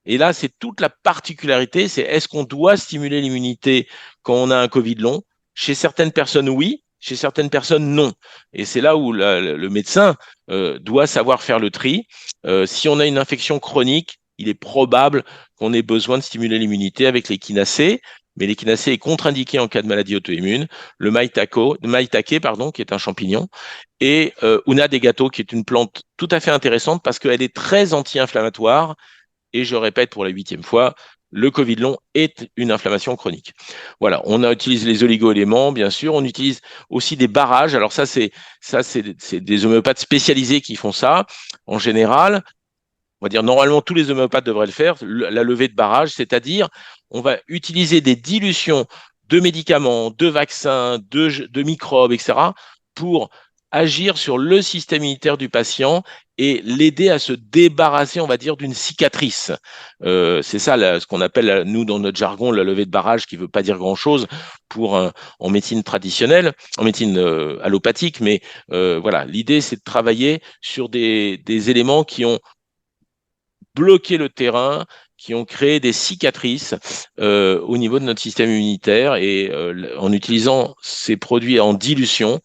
Et là, c'est toute la particularité, c'est est-ce qu'on doit stimuler l'immunité quand on a un Covid long? Chez certaines personnes, oui. Chez certaines personnes, non. Et c'est là où le médecin doit savoir faire le tri. Si on a une infection chronique, il est probable qu'on ait besoin de stimuler l'immunité avec l'échinacée, mais l'échinacée est contre-indiquée en cas de maladie auto-immune. Le maïtake, pardon, qui est un champignon, et Una des gâteaux, qui est une plante tout à fait intéressante parce qu'elle est très anti-inflammatoire. Et je répète pour la 8e fois, le Covid long est une inflammation chronique. Voilà, utilise les oligo-éléments, bien sûr. On utilise aussi des barrages. Alors c'est des homéopathes spécialisés qui font ça. En général, on va dire normalement tous les homéopathes devraient le faire. La levée de barrage, c'est-à-dire on va utiliser des dilutions de médicaments, de vaccins, de microbes, etc., pour agir sur le système immunitaire du patient et l'aider à se débarrasser, on va dire, d'une cicatrice. C'est ça, ce qu'on appelle, nous, dans notre jargon, la levée de barrage, qui ne veut pas dire grand-chose en médecine traditionnelle, en médecine allopathique, mais voilà, l'idée, c'est de travailler sur des éléments qui ont bloqué le terrain, qui ont créé des cicatrices au niveau de notre système immunitaire et en utilisant ces produits en dilution,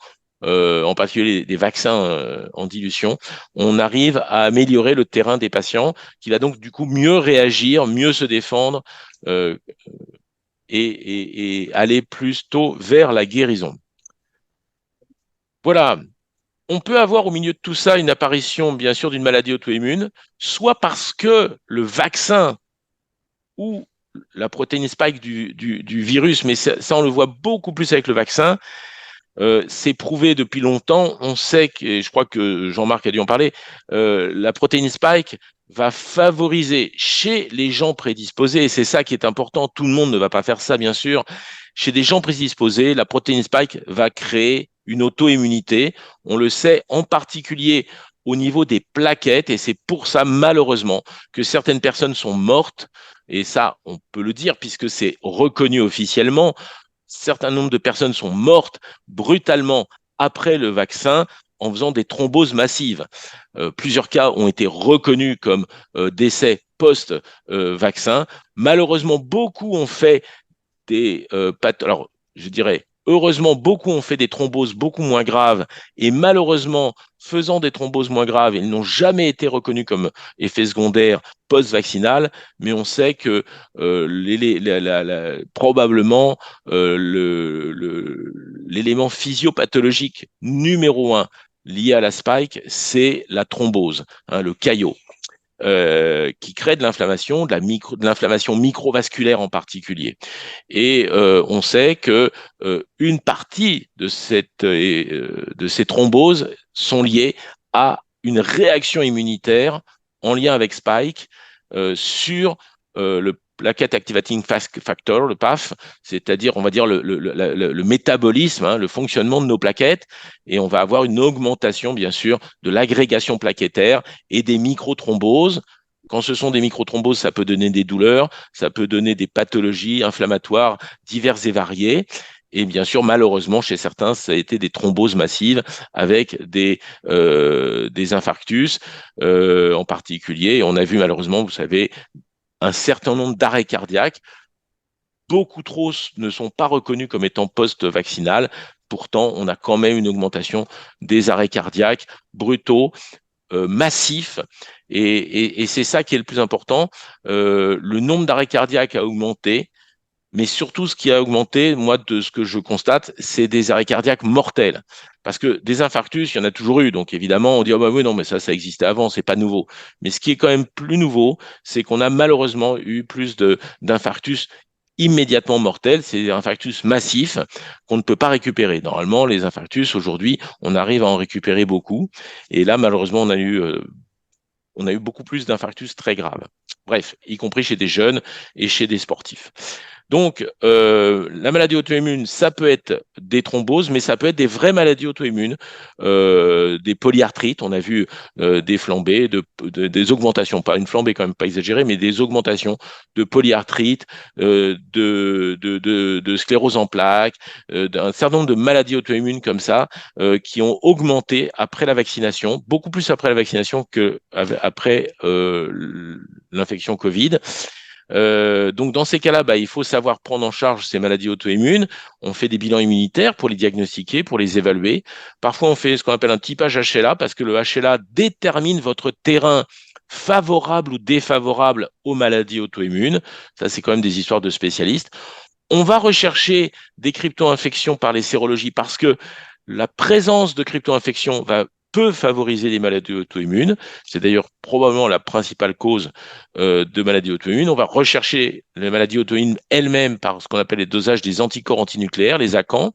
en particulier des vaccins en dilution, on arrive à améliorer le terrain des patients qui va donc du coup mieux réagir, mieux se défendre et aller plus tôt vers la guérison. Voilà. On peut avoir au milieu de tout ça une apparition, bien sûr, d'une maladie auto-immune, soit parce que le vaccin ou la protéine spike du virus, mais ça, on le voit beaucoup plus avec le vaccin, c'est prouvé depuis longtemps. On sait que, et je crois que Jean-Marc a dû en parler, la protéine spike va favoriser chez les gens prédisposés, et c'est ça qui est important, tout le monde ne va pas faire ça, bien sûr. Chez des gens prédisposés, la protéine spike va créer une auto-immunité. On le sait en particulier au niveau des plaquettes, et c'est pour ça, malheureusement, que certaines personnes sont mortes, et ça, on peut le dire, puisque c'est reconnu officiellement. Certain nombre de personnes sont mortes brutalement après le vaccin en faisant des thromboses massives. Plusieurs cas ont été reconnus comme décès post-vaccin. Malheureusement, beaucoup ont fait des alors je dirais heureusement beaucoup ont fait des thromboses beaucoup moins graves et malheureusement faisant des thromboses moins graves, ils n'ont jamais été reconnus comme effet secondaire post-vaccinal, mais on sait que probablement l'élément physiopathologique numéro un lié à la spike, c'est la thrombose, hein, le caillot qui crée de l'inflammation microvasculaire en particulier. Et on sait que une partie de ces thromboses sont liées à une réaction immunitaire en lien avec Spike sur le plaquette activating factor, le PAF, c'est-à-dire, on va dire, le métabolisme, hein, le fonctionnement de nos plaquettes, et on va avoir une augmentation, bien sûr, de l'agrégation plaquettaire et des microthromboses. Quand ce sont des microthromboses, ça peut donner des douleurs, ça peut donner des pathologies inflammatoires diverses et variées. Et bien sûr, malheureusement, chez certains, ça a été des thromboses massives avec des infarctus en particulier. Et on a vu malheureusement, vous savez, un certain nombre d'arrêts cardiaques. Beaucoup trop ne sont pas reconnus comme étant post-vaccinal. Pourtant, on a quand même une augmentation des arrêts cardiaques brutaux, massifs. Et c'est ça qui est le plus important. Le nombre d'arrêts cardiaques a augmenté. Mais surtout, ce qui a augmenté, moi, de ce que je constate, c'est des arrêts cardiaques mortels. Parce que des infarctus, il y en a toujours eu. Donc, évidemment, on dit, oh, bah oui, non, mais ça existait avant, c'est pas nouveau. Mais ce qui est quand même plus nouveau, c'est qu'on a malheureusement eu plus d'infarctus immédiatement mortels. C'est des infarctus massifs qu'on ne peut pas récupérer. Normalement, les infarctus, aujourd'hui, on arrive à en récupérer beaucoup. Et là, malheureusement, on a eu beaucoup plus d'infarctus très graves. Bref, y compris chez des jeunes et chez des sportifs. Donc, la maladie auto-immune, ça peut être des thromboses, mais ça peut être des vraies maladies auto-immunes, des polyarthrites. On a vu des flambées, des augmentations, pas une flambée quand même pas exagérée, mais des augmentations de polyarthrite, de sclérose en plaques, d'un certain nombre de maladies auto-immunes comme ça, qui ont augmenté après la vaccination, beaucoup plus après la vaccination qu'après l'infection Covid. Donc dans ces cas-là, il faut savoir prendre en charge ces maladies auto-immunes. On fait des bilans immunitaires pour les diagnostiquer, pour les évaluer. Parfois, on fait ce qu'on appelle un typage HLA parce que le HLA détermine votre terrain favorable ou défavorable aux maladies auto-immunes. Ça, c'est quand même des histoires de spécialistes. On va rechercher des crypto-infections par les sérologies parce que la présence de crypto-infections peut favoriser les maladies auto-immunes. C'est d'ailleurs probablement la principale cause de maladies auto-immunes. On va rechercher les maladies auto-immunes elles-mêmes par ce qu'on appelle les dosages des anticorps antinucléaires, les ACAN.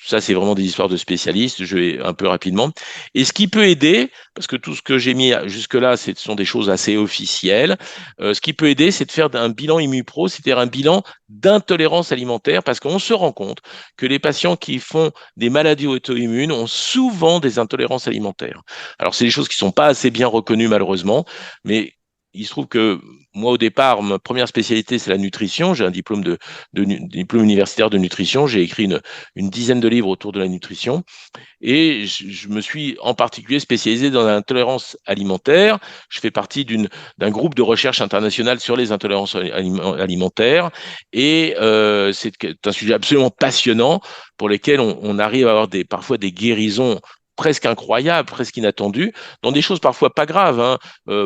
Ça, c'est vraiment des histoires de spécialistes. Je vais un peu rapidement. Et ce qui peut aider, parce que tout ce que j'ai mis jusque-là, ce sont des choses assez officielles, ce qui peut aider, c'est de faire un bilan ImmuPro, c'est-à-dire un bilan d'intolérance alimentaire, parce qu'on se rend compte que les patients qui font des maladies auto-immunes ont souvent des intolérances alimentaires. Alors, c'est des choses qui ne sont pas assez bien reconnues, malheureusement, mais il se trouve que moi, au départ, ma première spécialité, c'est la nutrition. J'ai un diplôme universitaire de nutrition. J'ai écrit une dizaine de livres autour de la nutrition. Et je me suis en particulier spécialisé dans l'intolérance alimentaire. Je fais partie d'un groupe de recherche international sur les intolérances alimentaires. Et c'est un sujet absolument passionnant pour lequel on arrive à avoir parfois des guérisons presque incroyables, presque inattendues, dans des choses parfois pas graves, hein.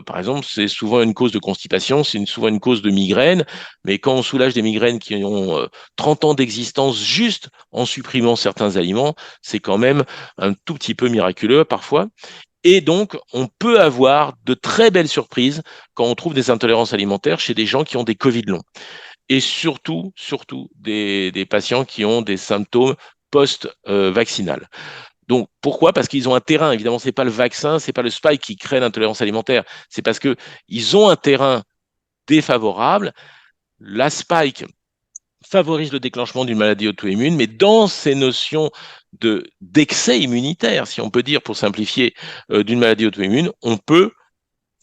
Par exemple, c'est souvent une cause de constipation, souvent une cause de migraine, mais quand on soulage des migraines qui ont 30 ans d'existence juste en supprimant certains aliments, c'est quand même un tout petit peu miraculeux parfois. Et donc, on peut avoir de très belles surprises quand on trouve des intolérances alimentaires chez des gens qui ont des Covid longs. Et surtout des patients qui ont des symptômes post-vaccinal. Donc, pourquoi? Parce qu'ils ont un terrain. Évidemment, c'est pas le vaccin, c'est pas le spike qui crée l'intolérance alimentaire. C'est parce que ils ont un terrain défavorable. La spike favorise le déclenchement d'une maladie auto-immune, mais dans ces notions d'excès immunitaire, si on peut dire pour simplifier, d'une maladie auto-immune, on peut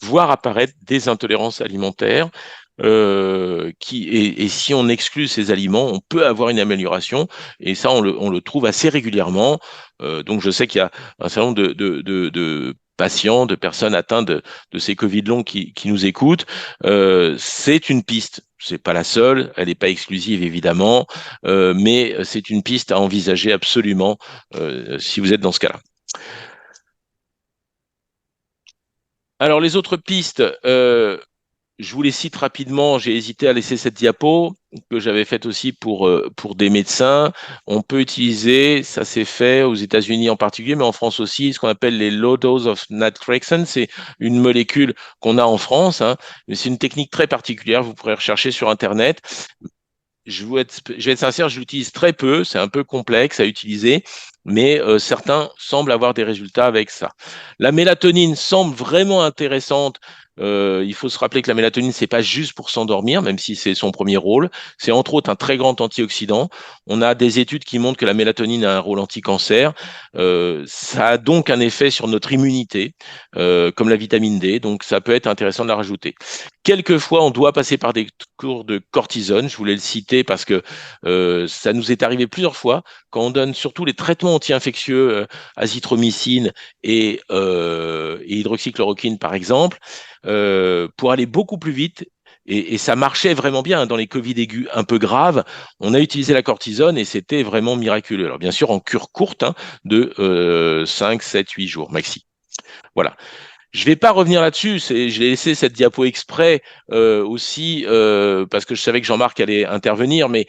voir apparaître des intolérances alimentaires et si on exclut ces aliments, on peut avoir une amélioration. Et ça, on le trouve assez régulièrement. Donc, je sais qu'il y a un certain nombre de patients, de personnes atteintes de ces Covid longs qui nous écoutent. C'est une piste. C'est pas la seule, elle n'est pas exclusive évidemment, mais c'est une piste à envisager absolument si vous êtes dans ce cas-là. Alors les autres pistes, je vous les cite rapidement. J'ai hésité à laisser cette diapo que j'avais faite aussi pour des médecins. On peut utiliser, ça s'est fait aux États-Unis en particulier, mais en France aussi, ce qu'on appelle les low dose of naltrexone. C'est une molécule qu'on a en France, hein, mais c'est une technique très particulière. Vous pourrez rechercher sur Internet. Je vais être sincère, je l'utilise très peu, c'est un peu complexe à utiliser, mais certains semblent avoir des résultats avec ça. La mélatonine semble vraiment intéressante. Il faut se rappeler que la mélatonine, c'est pas juste pour s'endormir, même si c'est son premier rôle. C'est entre autres un très grand antioxydant. On a des études qui montrent que la mélatonine a un rôle anti-cancer. Ça a donc un effet sur notre immunité, comme la vitamine D. Donc ça peut être intéressant de la rajouter. Quelquefois, on doit passer par des cours de cortisone. Je voulais le citer parce que ça nous est arrivé plusieurs fois quand on donne surtout les traitements anti-infectieux, azithromycine et hydroxychloroquine par exemple, pour aller beaucoup plus vite. Et ça marchait vraiment bien hein, dans les Covid aigus un peu graves. On a utilisé la cortisone et c'était vraiment miraculeux. Alors bien sûr en cure courte hein, de 5, 7, 8 jours maxi. Voilà. Je ne vais pas revenir là-dessus. Je l'ai laissé cette diapo exprès aussi parce que je savais que Jean-Marc allait intervenir, mais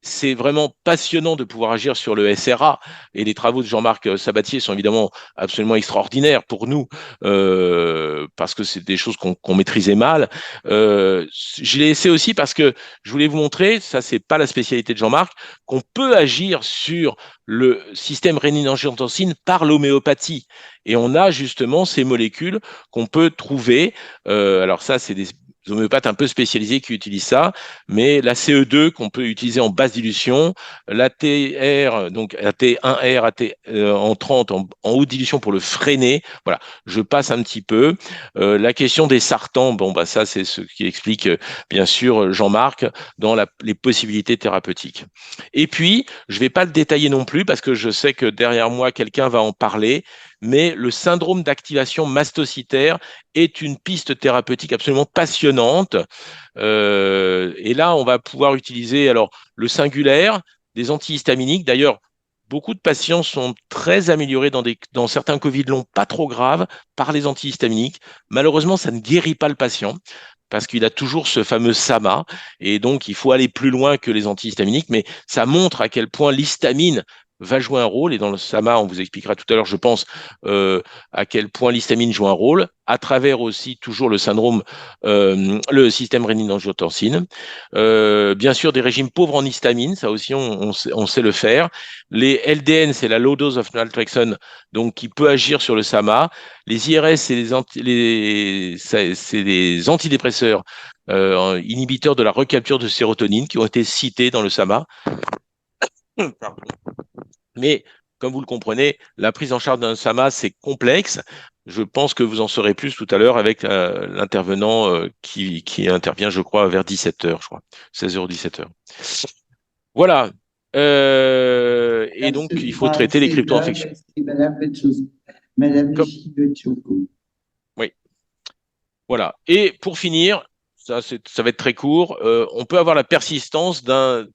c'est vraiment passionnant de pouvoir agir sur le SRA et les travaux de Jean-Marc Sabatier sont évidemment absolument extraordinaires pour nous parce que c'est des choses qu'on maîtrisait mal. Je l'ai laissé aussi parce que je voulais vous montrer, ça c'est pas la spécialité de Jean-Marc, qu'on peut agir sur le système rénine-angiotensine par l'homéopathie. Et on a justement ces molécules qu'on peut trouver. Alors ça, c'est des homéopathes un peu spécialisés qui utilisent ça, mais la CE2 qu'on peut utiliser en basse dilution, la TR, donc la T1R en 30 en haute dilution pour le freiner. Voilà, je passe un petit peu. La question des sartans, bon bah ça c'est ce qui explique bien sûr Jean-Marc dans les possibilités thérapeutiques. Et puis, je ne vais pas le détailler non plus parce que je sais que derrière moi quelqu'un va en parler, mais le syndrome d'activation mastocytaire est une piste thérapeutique absolument passionnante. Et là, on va pouvoir utiliser alors le singulaire, des antihistaminiques. D'ailleurs, beaucoup de patients sont très améliorés dans certains Covid longs pas trop graves par les antihistaminiques. Malheureusement, ça ne guérit pas le patient parce qu'il a toujours ce fameux SAMA et donc il faut aller plus loin que les antihistaminiques, mais ça montre à quel point l'histamine va jouer un rôle, et dans le SAMA, on vous expliquera tout à l'heure, je pense, à quel point l'histamine joue un rôle, à travers aussi toujours le système rénine-angiotensine. Bien sûr, des régimes pauvres en histamine, ça aussi, on sait le faire. Les LDN, c'est la low dose of naltrexone, donc qui peut agir sur le SAMA. Les IRS, c'est des antidépresseurs inhibiteurs de la recapture de sérotonine qui ont été cités dans le SAMA. Pardon. Mais comme vous le comprenez, la prise en charge d'un SAMA, c'est complexe. Je pense que vous en saurez plus tout à l'heure avec l'intervenant qui intervient, je crois, vers 17h, je crois. 16h, 17h. Voilà. Et donc, il faut traiter les crypto-infections. Merci, Madame Betchou. Madame Comme... Betchou. Oui. Voilà. Et pour finir, ça va être très court, on peut avoir la persistance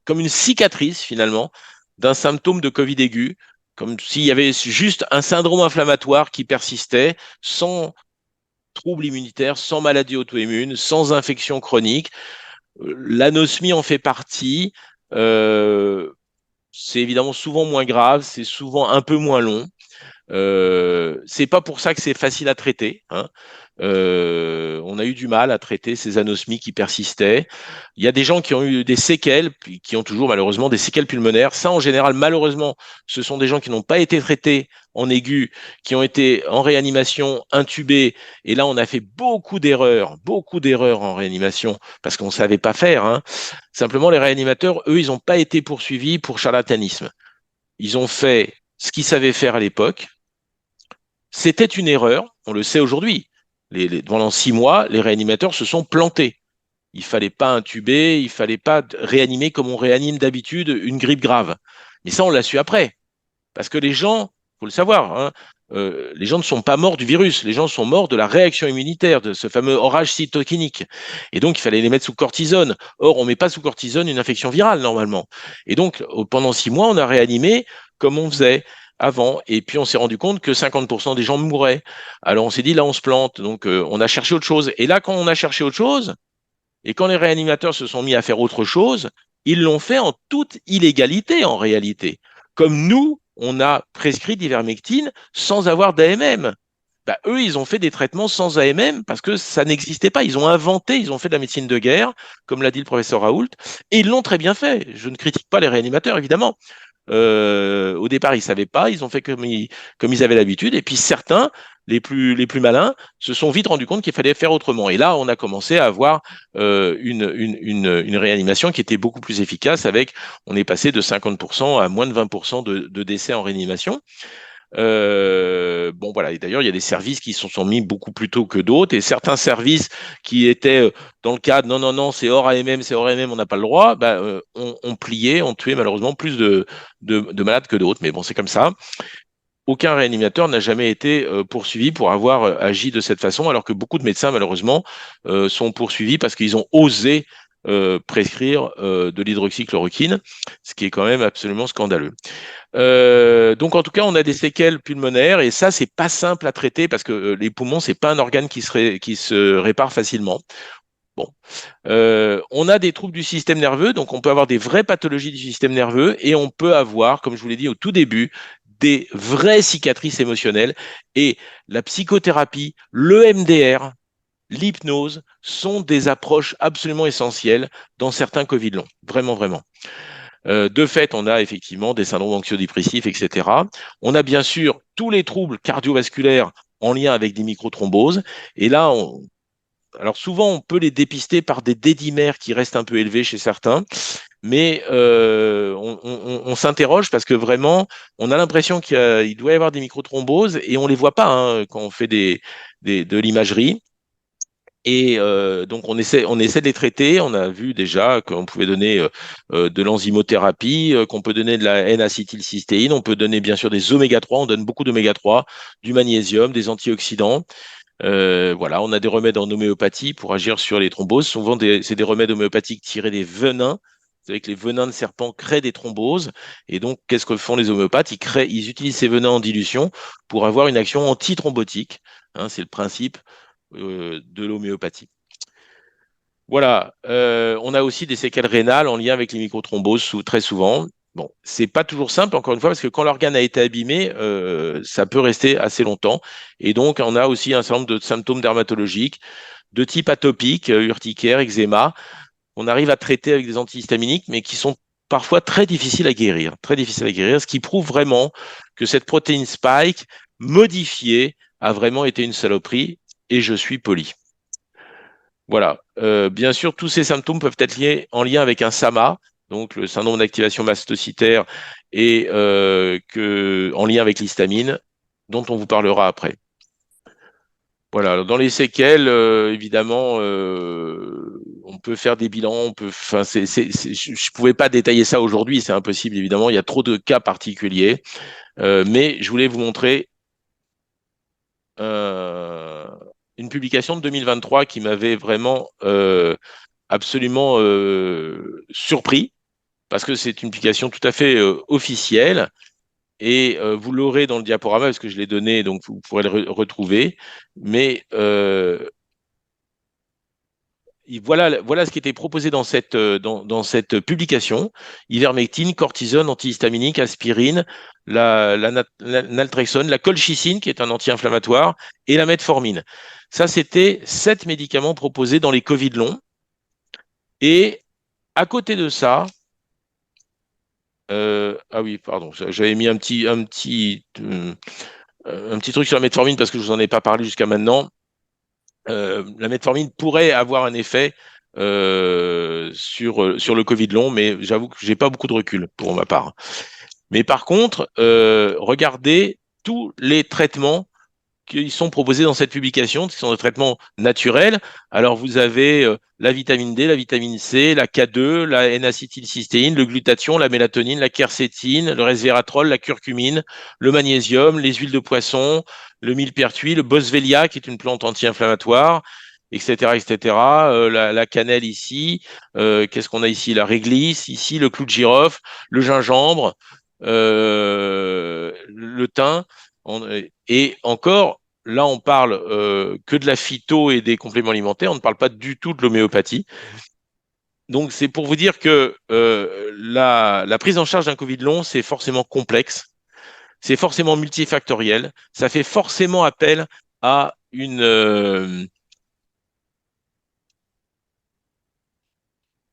comme une cicatrice finalement, d'un symptôme de Covid aigu, comme s'il y avait juste un syndrome inflammatoire qui persistait, sans trouble immunitaire, sans maladie auto-immune, sans infection chronique. L'anosmie en fait partie. C'est évidemment souvent moins grave, c'est souvent un peu moins long. C'est pas pour ça que c'est facile à traiter, hein. On a eu du mal à traiter ces anosmies qui persistaient. Il y a des gens qui ont eu des séquelles, puis qui ont toujours malheureusement des séquelles pulmonaires. Ça, en général, malheureusement, ce sont des gens qui n'ont pas été traités en aigu, qui ont été en réanimation, intubés. Et là, on a fait beaucoup d'erreurs en réanimation parce qu'on ne savait pas faire, hein. Simplement, les réanimateurs, eux, ils n'ont pas été poursuivis pour charlatanisme. Ils ont fait ce qu'ils savaient faire à l'époque. C'était une erreur, on le sait aujourd'hui. Pendant 6 mois, les réanimateurs se sont plantés. Il fallait pas intuber, il fallait pas réanimer comme on réanime d'habitude une grippe grave. Mais ça, on l'a su après. Parce que les gens, faut le savoir, hein, les gens ne sont pas morts du virus, les gens sont morts de la réaction immunitaire, de ce fameux orage cytokinique. Et donc, il fallait les mettre sous cortisone. Or, on ne met pas sous cortisone une infection virale, normalement. Et donc, pendant 6 mois, on a réanimé comme on faisait avant. Et puis, on s'est rendu compte que 50% des gens mouraient. Alors, on s'est dit, là, on se plante. Donc, on a cherché autre chose. Et là, quand on a cherché autre chose, et quand les réanimateurs se sont mis à faire autre chose, ils l'ont fait en toute illégalité en réalité. Comme nous, on a prescrit d'ivermectine sans avoir d'AMM. Bah, eux, ils ont fait des traitements sans AMM parce que ça n'existait pas. Ils ont inventé, ils ont fait de la médecine de guerre, comme l'a dit le professeur Raoult, et ils l'ont très bien fait. Je ne critique pas les réanimateurs, évidemment. Au départ, ils savaient pas, ils ont fait comme ils avaient l'habitude. Et puis certains, les plus malins, se sont vite rendus compte qu'il fallait faire autrement. Et là, on a commencé à avoir une réanimation qui était beaucoup plus efficace. On est passé de 50% à moins de 20% de décès en réanimation. Bon voilà, et d'ailleurs il y a des services qui se sont mis beaucoup plus tôt que d'autres, et certains services qui étaient dans le cadre non non non c'est hors AMM, c'est hors AMM, on n'a pas le droit, bah, on plié, on tué malheureusement plus de malades que d'autres, mais bon c'est comme ça. Aucun réanimateur n'a jamais été poursuivi pour avoir agi de cette façon, alors que beaucoup de médecins malheureusement sont poursuivis parce qu'ils ont osé prescrire de l'hydroxychloroquine, ce qui est quand même absolument scandaleux. Donc en tout cas, on a des séquelles pulmonaires et ça, c'est pas simple à traiter parce que les poumons, c'est pas un organe qui se répare facilement. Bon, on a des troubles du système nerveux, donc on peut avoir des vraies pathologies du système nerveux et on peut avoir, comme je vous l'ai dit au tout début, des vraies cicatrices émotionnelles et la psychothérapie, le MDR, l'hypnose sont des approches absolument essentielles dans certains Covid longs. Vraiment, vraiment. De fait, on a effectivement des syndromes anxio-dépressifs, etc. On a bien sûr tous les troubles cardiovasculaires en lien avec des microthromboses. Et là, alors souvent, on peut les dépister par des dédimères qui restent un peu élevés chez certains, mais on s'interroge parce que vraiment, on a l'impression qu'il doit y avoir des microthromboses et on les voit pas hein, quand on fait de l'imagerie. Et donc on essaie de les traiter. On a vu déjà qu'on pouvait donner de l'enzymothérapie, qu'on peut donner de la N-acétylcystéine, on peut donner bien sûr des oméga 3, on donne beaucoup d'oméga 3, du magnésium, des antioxydants. Voilà, on a des remèdes en homéopathie pour agir sur les thromboses. Souvent, c'est des remèdes homéopathiques tirés des venins. Vous savez que les venins de serpent créent des thromboses. Et donc, qu'est-ce que font les homéopathes? Ils utilisent ces venins en dilution pour avoir une action antithrombotique. Hein, c'est le principe de l'homéopathie. Voilà, on a aussi des séquelles rénales en lien avec les microthromboses très souvent. Bon, c'est pas toujours simple, encore une fois, parce que quand l'organe a été abîmé, ça peut rester assez longtemps. Et donc, on a aussi un certain nombre de symptômes dermatologiques de type atopique, urticaire, eczéma. On arrive à traiter avec des antihistaminiques, mais qui sont parfois très difficiles à guérir, ce qui prouve vraiment que cette protéine spike modifiée a vraiment été une saloperie, et je suis poli. Voilà. Bien sûr, tous ces symptômes peuvent être liés en lien avec un SAMA, donc le syndrome d'activation mastocytaire, et en lien avec l'histamine, dont on vous parlera après. Voilà. Alors, dans les séquelles, évidemment, on peut faire des bilans. Enfin, je pouvais pas détailler ça aujourd'hui, c'est impossible. Évidemment, il y a trop de cas particuliers, mais je voulais vous montrer euh, une publication de 2023 qui m'avait vraiment absolument surpris parce que c'est une publication tout à fait officielle et vous l'aurez dans le diaporama parce que je l'ai donné, donc vous pourrez le retrouver. Mais voilà ce qui était proposé dans cette publication. Ivermectine, cortisone, antihistaminique, aspirine, naltrexone, la colchicine, qui est un anti-inflammatoire, et la metformine. Ça, c'était 7 médicaments proposés dans les Covid longs. Et à côté de ça, ah oui, pardon, j'avais mis un petit truc sur la metformine parce que je vous en ai pas parlé jusqu'à maintenant. La metformine pourrait avoir un effet sur le Covid long, mais j'avoue que j'ai pas beaucoup de recul pour ma part. Mais par contre, regardez tous les traitements qui sont proposés dans cette publication, qui sont des traitements naturels. Alors, vous avez la vitamine D, la vitamine C, la K2, la N-acétylcystéine, le glutathion, la mélatonine, la quercétine, le resveratrol, la curcumine, le magnésium, les huiles de poisson, le millepertuis, le boswellia, qui est une plante anti-inflammatoire, etc., etc. La cannelle ici. Qu'est-ce qu'on a ici? La réglisse, ici, le clou de girofle, le gingembre, le thym. Et encore, là, on parle que de la phyto et des compléments alimentaires. On ne parle pas du tout de l'homéopathie. Donc, c'est pour vous dire que la prise en charge d'un Covid long, c'est forcément complexe, c'est forcément multifactoriel, ça fait forcément appel à une,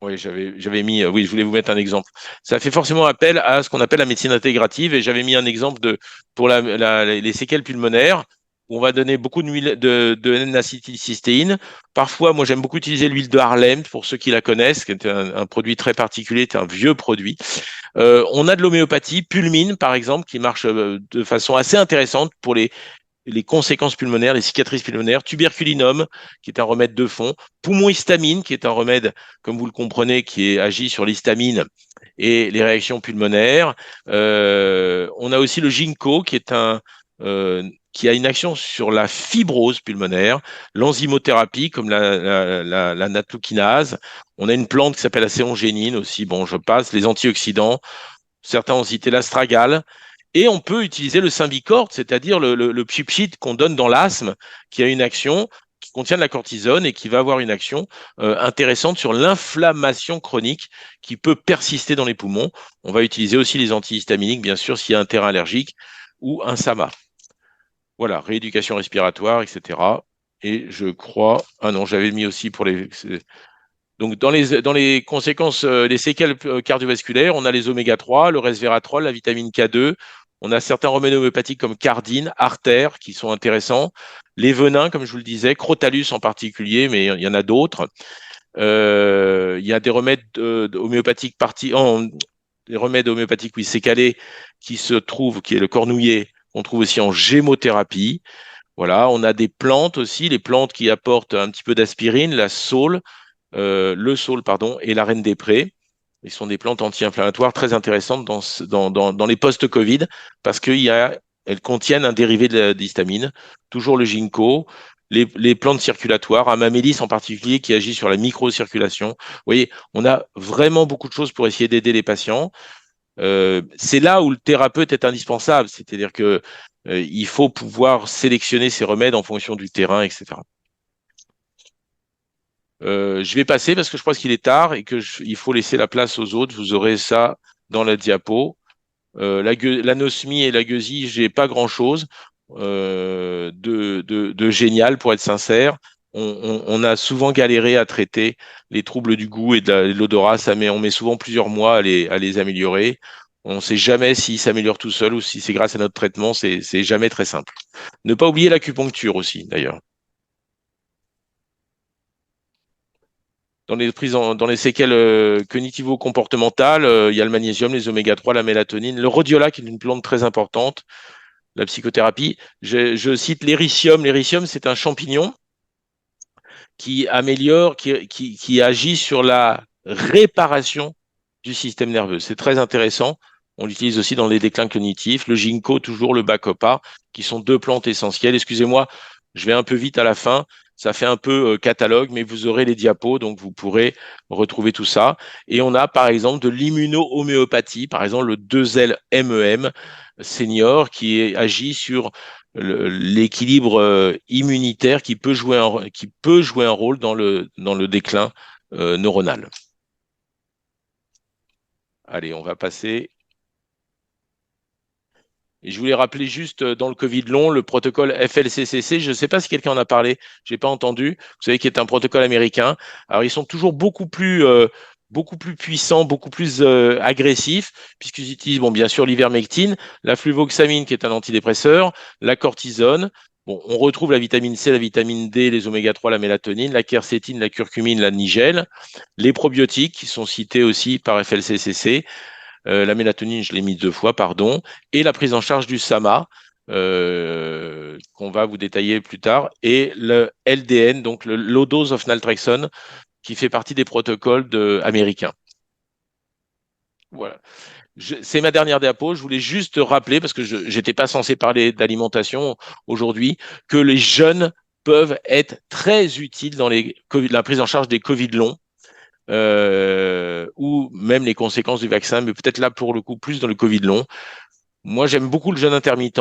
oui, j'avais mis, oui, je voulais vous mettre un exemple. Ça fait forcément appel à ce qu'on appelle la médecine intégrative, et j'avais mis un exemple pour les séquelles pulmonaires, où on va donner beaucoup d'huile de N-acétylcystéine. Parfois, moi, j'aime beaucoup utiliser l'huile de Harlem, pour ceux qui la connaissent, qui est un produit très particulier, c'est un vieux produit. On a de l'homéopathie, Pulmine, par exemple, qui marche de façon assez intéressante pour les conséquences pulmonaires, les cicatrices pulmonaires, tuberculinum, qui est un remède de fond, poumon histamine, qui est un remède, comme vous le comprenez, qui agit sur l'histamine et les réactions pulmonaires. On a aussi le ginkgo, qui a une action sur la fibrose pulmonaire, l'enzymothérapie, comme la nattokinase. On a une plante qui s'appelle la séongénine aussi, bon, je passe, les antioxydants, certains ont cité l'astragale. Et on peut utiliser le symbicort, c'est-à-dire le pchit qu'on donne dans l'asthme, qui a une action, qui contient de la cortisone et qui va avoir une action intéressante sur l'inflammation chronique qui peut persister dans les poumons. On va utiliser aussi les antihistaminiques, bien sûr, s'il y a un terrain allergique ou un SAMA. Voilà, rééducation respiratoire, etc. Et je crois... Ah non, j'avais mis aussi pour les... Donc, dans les conséquences, les séquelles cardiovasculaires, on a les oméga 3, le resveratrol, la vitamine K2. On a certains remèdes homéopathiques comme Cardine, Artère, qui sont intéressants. Les venins, comme je vous le disais, Crotalus en particulier, mais il y en a d'autres. Il y a des remèdes homéopathiques des remèdes homéopathiques, oui, sécalés, qui se trouvent, qui est le cornouiller, qu'on trouve aussi en gémothérapie. Voilà, on a des plantes aussi, les plantes qui apportent un petit peu d'aspirine, la saule, le saule, pardon, et la reine des prés. Ils sont des plantes anti-inflammatoires très intéressantes dans les post-Covid parce elles contiennent un dérivé d'histamine, toujours le ginkgo, les plantes circulatoires, Amamélis en particulier qui agit sur la microcirculation. Vous voyez, on a vraiment beaucoup de choses pour essayer d'aider les patients. C'est là où le thérapeute est indispensable, c'est-à-dire que il faut pouvoir sélectionner ses remèdes en fonction du terrain, etc. Je vais passer parce que je pense qu'il est tard et il faut laisser la place aux autres. Vous aurez ça dans la diapo. L'anosmie et la gueusie, j'ai pas grand-chose de génial pour être sincère. On a souvent galéré à traiter les troubles du goût et de l'odorat. On met souvent plusieurs mois à les améliorer. On ne sait jamais s'ils s'améliorent tout seuls ou si c'est grâce à notre traitement. C'est jamais très simple. Ne pas oublier l'acupuncture aussi, d'ailleurs. Dans les séquelles cognitivo-comportementales, il y a le magnésium, les oméga 3, la mélatonine, le rhodiola qui est une plante très importante, la psychothérapie. Je cite l'éricium. L'éricium, c'est un champignon qui améliore, qui agit sur la réparation du système nerveux. C'est très intéressant. On l'utilise aussi dans les déclins cognitifs. Le ginkgo, toujours le bacopa, qui sont deux plantes essentielles. Excusez-moi, je vais un peu vite à la fin. Ça fait un peu catalogue, mais vous aurez les diapos, donc vous pourrez retrouver tout ça. Et on a par exemple de l'immuno-homéopathie, par exemple le 2L MEM senior qui agit sur l'équilibre immunitaire qui peut jouer un rôle dans le déclin neuronal. Allez, on va passer. Et je voulais rappeler juste dans le Covid long, le protocole FLCCC. Je ne sais pas si quelqu'un en a parlé, je n'ai pas entendu. Vous savez qu'il est un protocole américain. Alors, ils sont toujours beaucoup plus puissants, beaucoup plus agressifs, puisqu'ils utilisent, bon, bien sûr, l'ivermectine, la fluvoxamine, qui est un antidépresseur, la cortisone. Bon, on retrouve la vitamine C, la vitamine D, les oméga 3, la mélatonine, la quercétine, la curcumine, la nigelle, les probiotiques qui sont cités aussi par FLCCC. La mélatonine, je l'ai mis 2 fois, pardon, et la prise en charge du SAMA. qu'on va vous détailler plus tard, et le LDN, donc le low dose of naltrexone, qui fait partie des protocoles américains. Voilà. C'est ma dernière diapo. Je voulais juste rappeler, parce que je n'étais pas censé parler d'alimentation aujourd'hui, que les jeunes peuvent être très utiles dans la prise en charge des Covid longs, ou même les conséquences du vaccin, mais peut-être là pour le coup plus dans le Covid long. Moi, j'aime beaucoup le jeûne intermittent.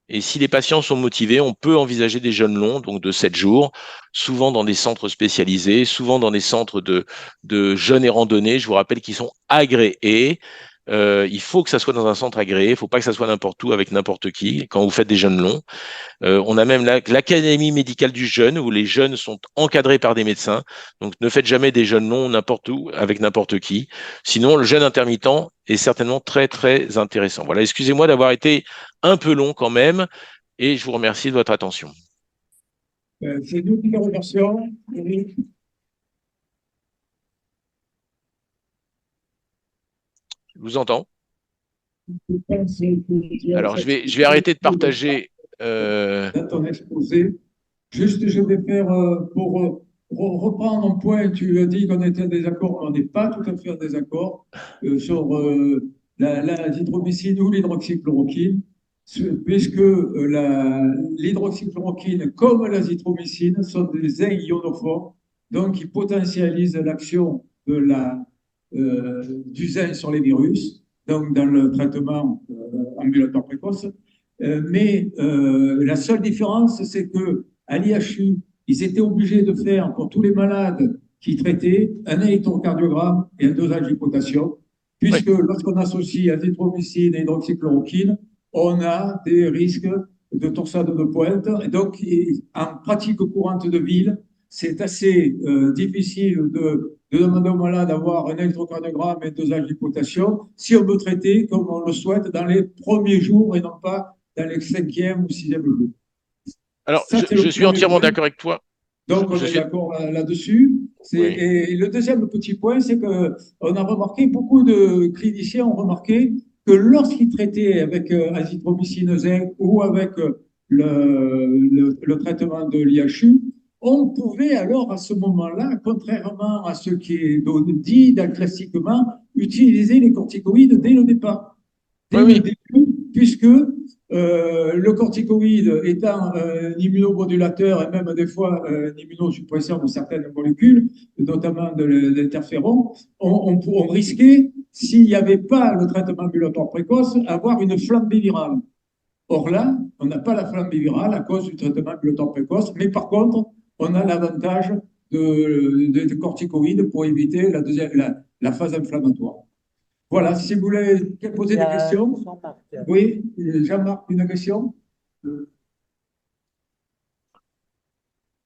Et si les patients sont motivés, on peut envisager des jeûnes longs, donc de 7 jours, souvent dans des centres spécialisés, souvent dans des centres de jeûne et randonnée. Je vous rappelle qu'ils sont agréés. Il faut que ça soit dans un centre agréé. Il ne faut pas que ça soit n'importe où avec n'importe qui quand vous faites des jeûnes longs. On a même l'Académie médicale du jeûne où les jeûnes sont encadrés par des médecins. Donc ne faites jamais des jeûnes longs n'importe où avec n'importe qui. Sinon, le jeûne intermittent est certainement très très intéressant. Voilà, excusez-moi d'avoir été un peu long quand même et je vous remercie de votre attention. C'est nous qui te remercions. Eric. Je vous entends. Je pense que tu as Alors je vais arrêter de partager. dans ton exposé. Juste, je vais faire pour reprendre un point, tu as dit qu'on était en désaccord, on n'est pas tout à fait en désaccord sur l'azithromycine ou l'hydroxychloroquine, puisque l'hydroxychloroquine, comme l'azithromycine, sont des zinc ionophores, donc ils potentialisent l'action du zinc sur les virus, donc dans le traitement ambulatoire précoce. Mais la seule différence, c'est que à l'IHU, ils étaient obligés de faire pour tous les malades qui traitaient un électrocardiogramme et un dosage d'hypotension, puisque Oui. lorsqu'on associe azithromycine et hydroxychloroquine, on a des risques de torsade de pointe. Et donc, en pratique courante de ville, c'est assez difficile de demander au malade d'avoir un électrocardiogramme et un dosage d'hypotension si on veut traiter comme on le souhaite dans les premiers jours et non pas dans les 5e ou 6e jours. Alors Ça, c'est je le suis premier entièrement point. d'accord avec toi. Donc, on Je est suis. d'accord là-dessus. Oui. Et le deuxième petit point, c'est qu'on a remarqué, beaucoup de cliniciens ont remarqué que lorsqu'ils traitaient avec azithromycine zinc ou avec le traitement de l'IHU, on pouvait alors à ce moment-là, contrairement à ce qui est dit classiquement, utiliser les corticoïdes dès le départ, Oui, dès le oui. début, puisque le corticoïde étant un immunomodulateur et même des fois un immunosuppresseur de certaines molécules, notamment de l'interféron, on risquait, s'il n'y avait pas le traitement ambulatoire précoce, avoir une flambée virale. Or là, on n'a pas la flambée virale à cause du traitement ambulatoire précoce, mais par contre, on a l'avantage de corticoïdes pour éviter la phase inflammatoire. Voilà, si vous voulez poser des questions. Oui, Jean-Marc, une question?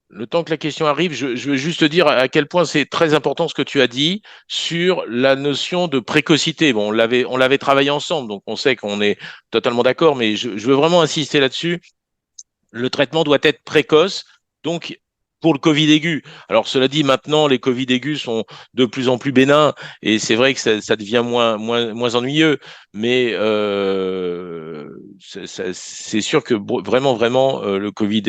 Le temps que la question arrive, je veux juste te dire à quel point c'est très important ce que tu as dit sur la notion de précocité. Bon, on l'avait travaillé ensemble, donc on sait qu'on est totalement d'accord, mais je veux vraiment insister là-dessus. Le traitement doit être précoce, donc pour le Covid aigu. Alors cela dit, maintenant les Covid aigus sont de plus en plus bénins et c'est vrai que ça devient moins ennuyeux, mais c'est sûr que vraiment le Covid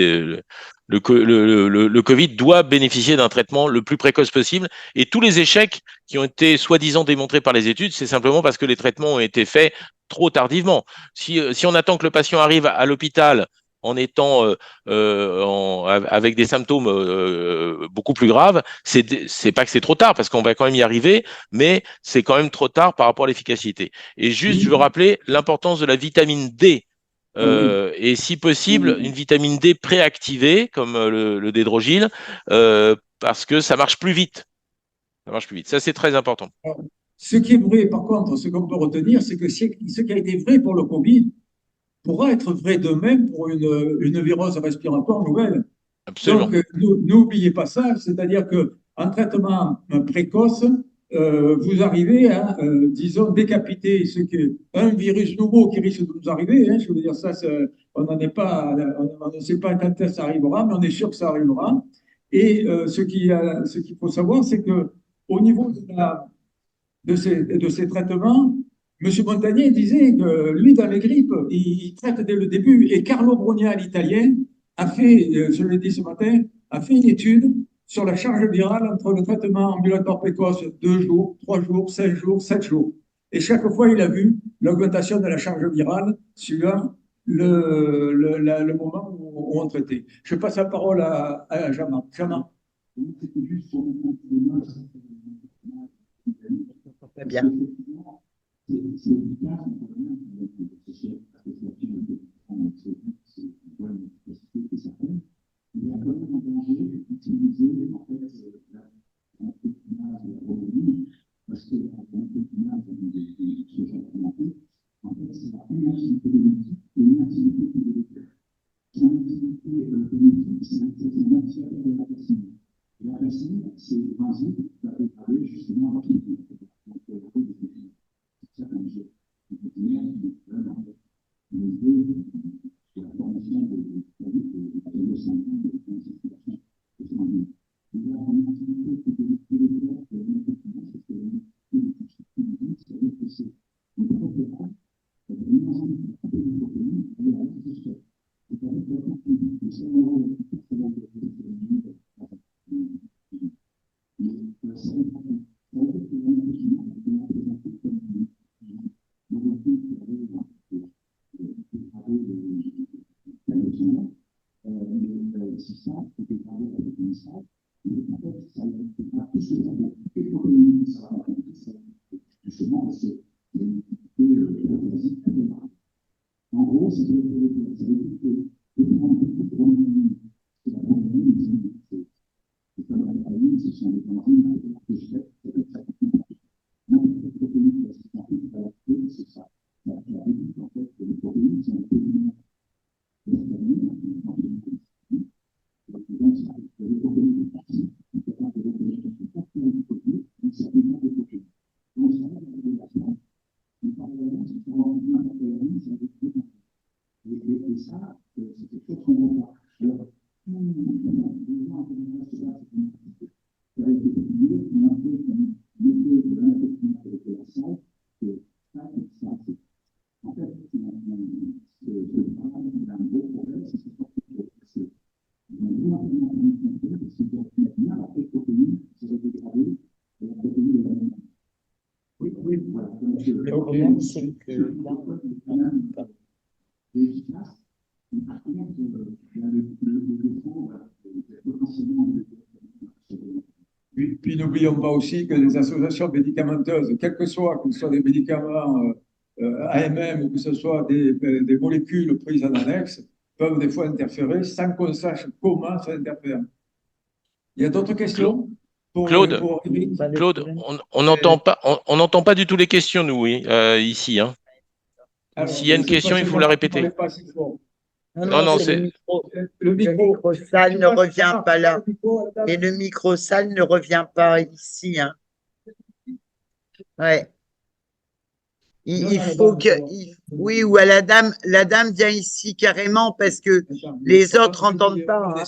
le Covid doit bénéficier d'un traitement le plus précoce possible et tous les échecs qui ont été soi-disant démontrés par les études, c'est simplement parce que les traitements ont été faits trop tardivement. Si on attend que le patient arrive à l'hôpital en étant avec des symptômes beaucoup plus graves, c'est pas que c'est trop tard parce qu'on va quand même y arriver, mais c'est quand même trop tard par rapport à l'efficacité. Et juste, je veux rappeler l'importance de la vitamine D. Ah oui. Et si possible, une vitamine D préactivée, comme le dédrogil, parce que ça marche plus vite. Ça marche plus vite. Ça, c'est très important. Alors, ce qui est vrai, par contre, ce qu'on peut retenir, c'est que ce qui a été vrai pour le Covid pourra être vrai demain pour une virose respiratoire nouvelle. Absolument. Donc, n'oubliez pas ça, c'est-à-dire qu'en traitement précoce, vous arrivez à, disons, décapiter un virus nouveau qui risque de nous arriver. Hein, je veux dire, ça, on n'en est pas, on ne sait pas quand ça arrivera, mais on est sûr que ça arrivera. Et ce qu'il faut savoir, c'est que au niveau de ces traitements, M. Montagnier disait que lui, dans les grippes, il traite dès le début. Et Carlo Brogna, l'italien, a fait, je l'ai dit ce matin, a fait une étude sur la charge virale entre le traitement ambulatoire précoce 2 jours, 3 jours, 5 jours, 7 jours. Et chaque fois, il a vu l'augmentation de la charge virale suivant le moment où on traitait. Je passe la parole à Jamal. Jamal. Très bien. Le problème, c'est que là, on n'entend pas. Puis n'oublions pas aussi que les associations médicamenteuses, quels que soient des médicaments AMM ou que ce soit des molécules prises en annexe, peuvent des fois interférer sans qu'on sache comment ça interfère. Il y a d'autres questions Claude, pour... Claude, on n'entend pas du tout les questions, nous, oui, ici. Hein. S'il y a une question, il faut la répéter. Non, c'est le micro. Le micro sale ne revient pas là. Et le micro sale ne revient pas ici. Hein. Ouais. Il faut que. Oui, ou à la dame vient ici carrément parce que les autres n'entendent pas. Hein.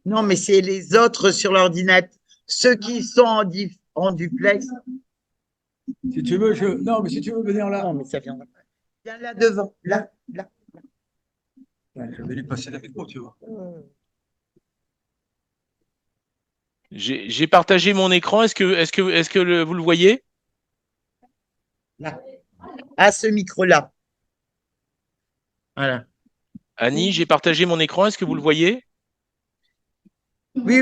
Non, mais c'est les autres sur l'ordinateur. Ceux qui sont en duplex. Si tu veux, non, mais si tu veux venir là. Non, mais ça viendra. Viens là devant, là. Je vais lui passer le micro, tu vois. J'ai partagé mon écran. Est-ce que vous le voyez? Là. À ce micro-là. Voilà. Annie, j'ai partagé mon écran. Est-ce que vous le voyez? Oui,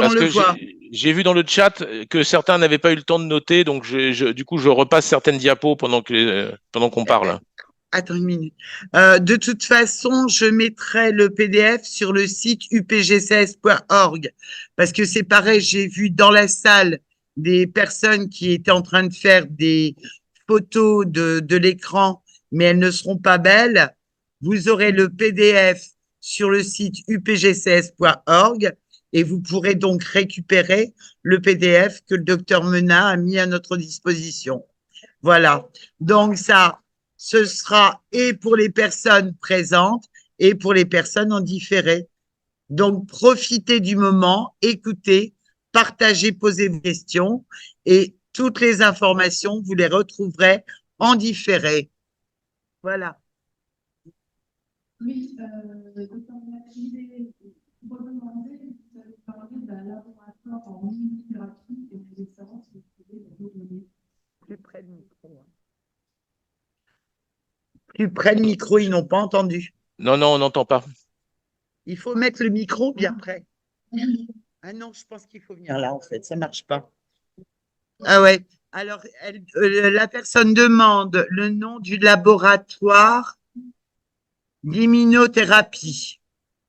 on le voit. J'ai vu dans le chat que certains n'avaient pas eu le temps de noter, donc du coup, je repasse certaines diapos pendant qu'on parle. Attends une minute. De toute façon, je mettrai le PDF sur le site upgcs.org parce que c'est pareil, j'ai vu dans la salle des personnes qui étaient en train de faire des photos de l'écran, mais elles ne seront pas belles. Vous aurez le PDF sur le site upgcs.org et vous pourrez donc récupérer le PDF que le docteur Menat a mis à notre disposition. Voilà. Donc ça, ce sera et pour les personnes présentes et pour les personnes en différé. Donc, profitez du moment, écoutez, partagez, posez vos questions et toutes les informations, vous les retrouverez en différé. Voilà. Oui, docteur Mathilde, pour demander, vous avez parlé d'un laboratoire en immunothérapie et vous voulez savoir si vous pouvez nous donner. Plus près du micro. Plus près du micro, ils n'ont pas entendu. Non, non, on n'entend pas. Il faut mettre le micro bien près. Ah non, je pense qu'il faut venir là, en fait, ça ne marche pas. Ah ouais. Alors, la personne demande le nom du laboratoire d'immunothérapie.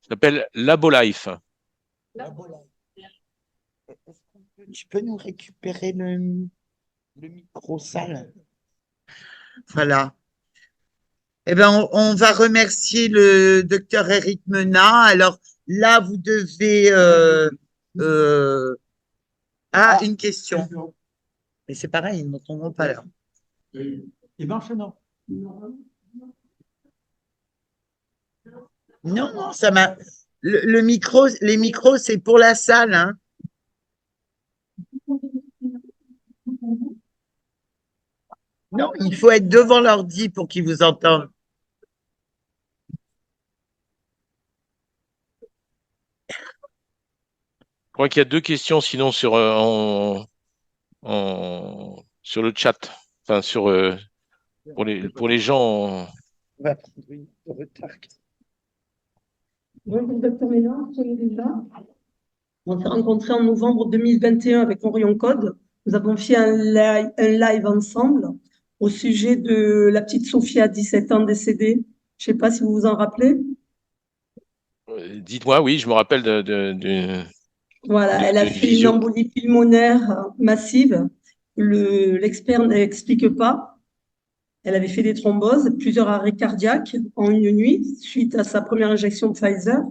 Ça s'appelle LaboLife. Tu peux nous récupérer le micro sale? Voilà. Eh ben, on va remercier le docteur Éric Menat. Alors là, vous devez une question. Mais c'est pareil, ils n'entendront pas là. Il marche, non? Non, non, ça m'a. Le micro, les micros, c'est pour la salle, hein. Non, il faut être devant l'ordi pour qu'ils vous entendent. Je crois qu'il y a 2 questions sinon sur, sur le chat. Enfin, pour les gens. On va prendre une retard. Bonjour, docteur Ménard, je connais déjà. On s'est rencontrés en novembre 2021 avec Orion Code. Nous avons fait un live ensemble au sujet de la petite Sophie à 17 ans décédée. Je ne sais pas si vous vous en rappelez. Dites-moi, oui, je me rappelle Voilà, elle a d'une fait une visio. embolie pulmonaire massive. L'expert n'explique pas. Elle avait fait des thromboses, plusieurs arrêts cardiaques en une nuit suite à sa première injection de Pfizer.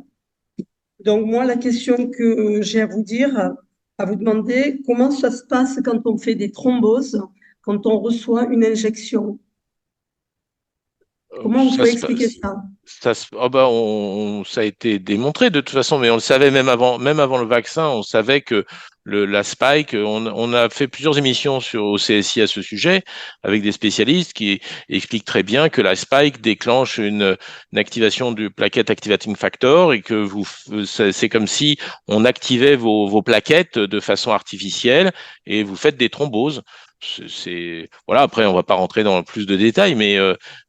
Donc moi, la question que j'ai à vous dire, à vous demander, comment ça se passe quand on fait des thromboses, quand on reçoit une injection? Comment vous Ça pouvez se expliquer passe. ça? Ça a été démontré de toute façon, mais on le savait même avant le vaccin, on savait que la spike, on a fait plusieurs émissions au CSI à ce sujet avec des spécialistes qui expliquent très bien que la spike déclenche une activation du plaquette activating factor et que c'est comme si on activait vos plaquettes de façon artificielle et vous faites des thromboses. Voilà. Après, on va pas rentrer dans plus de détails, mais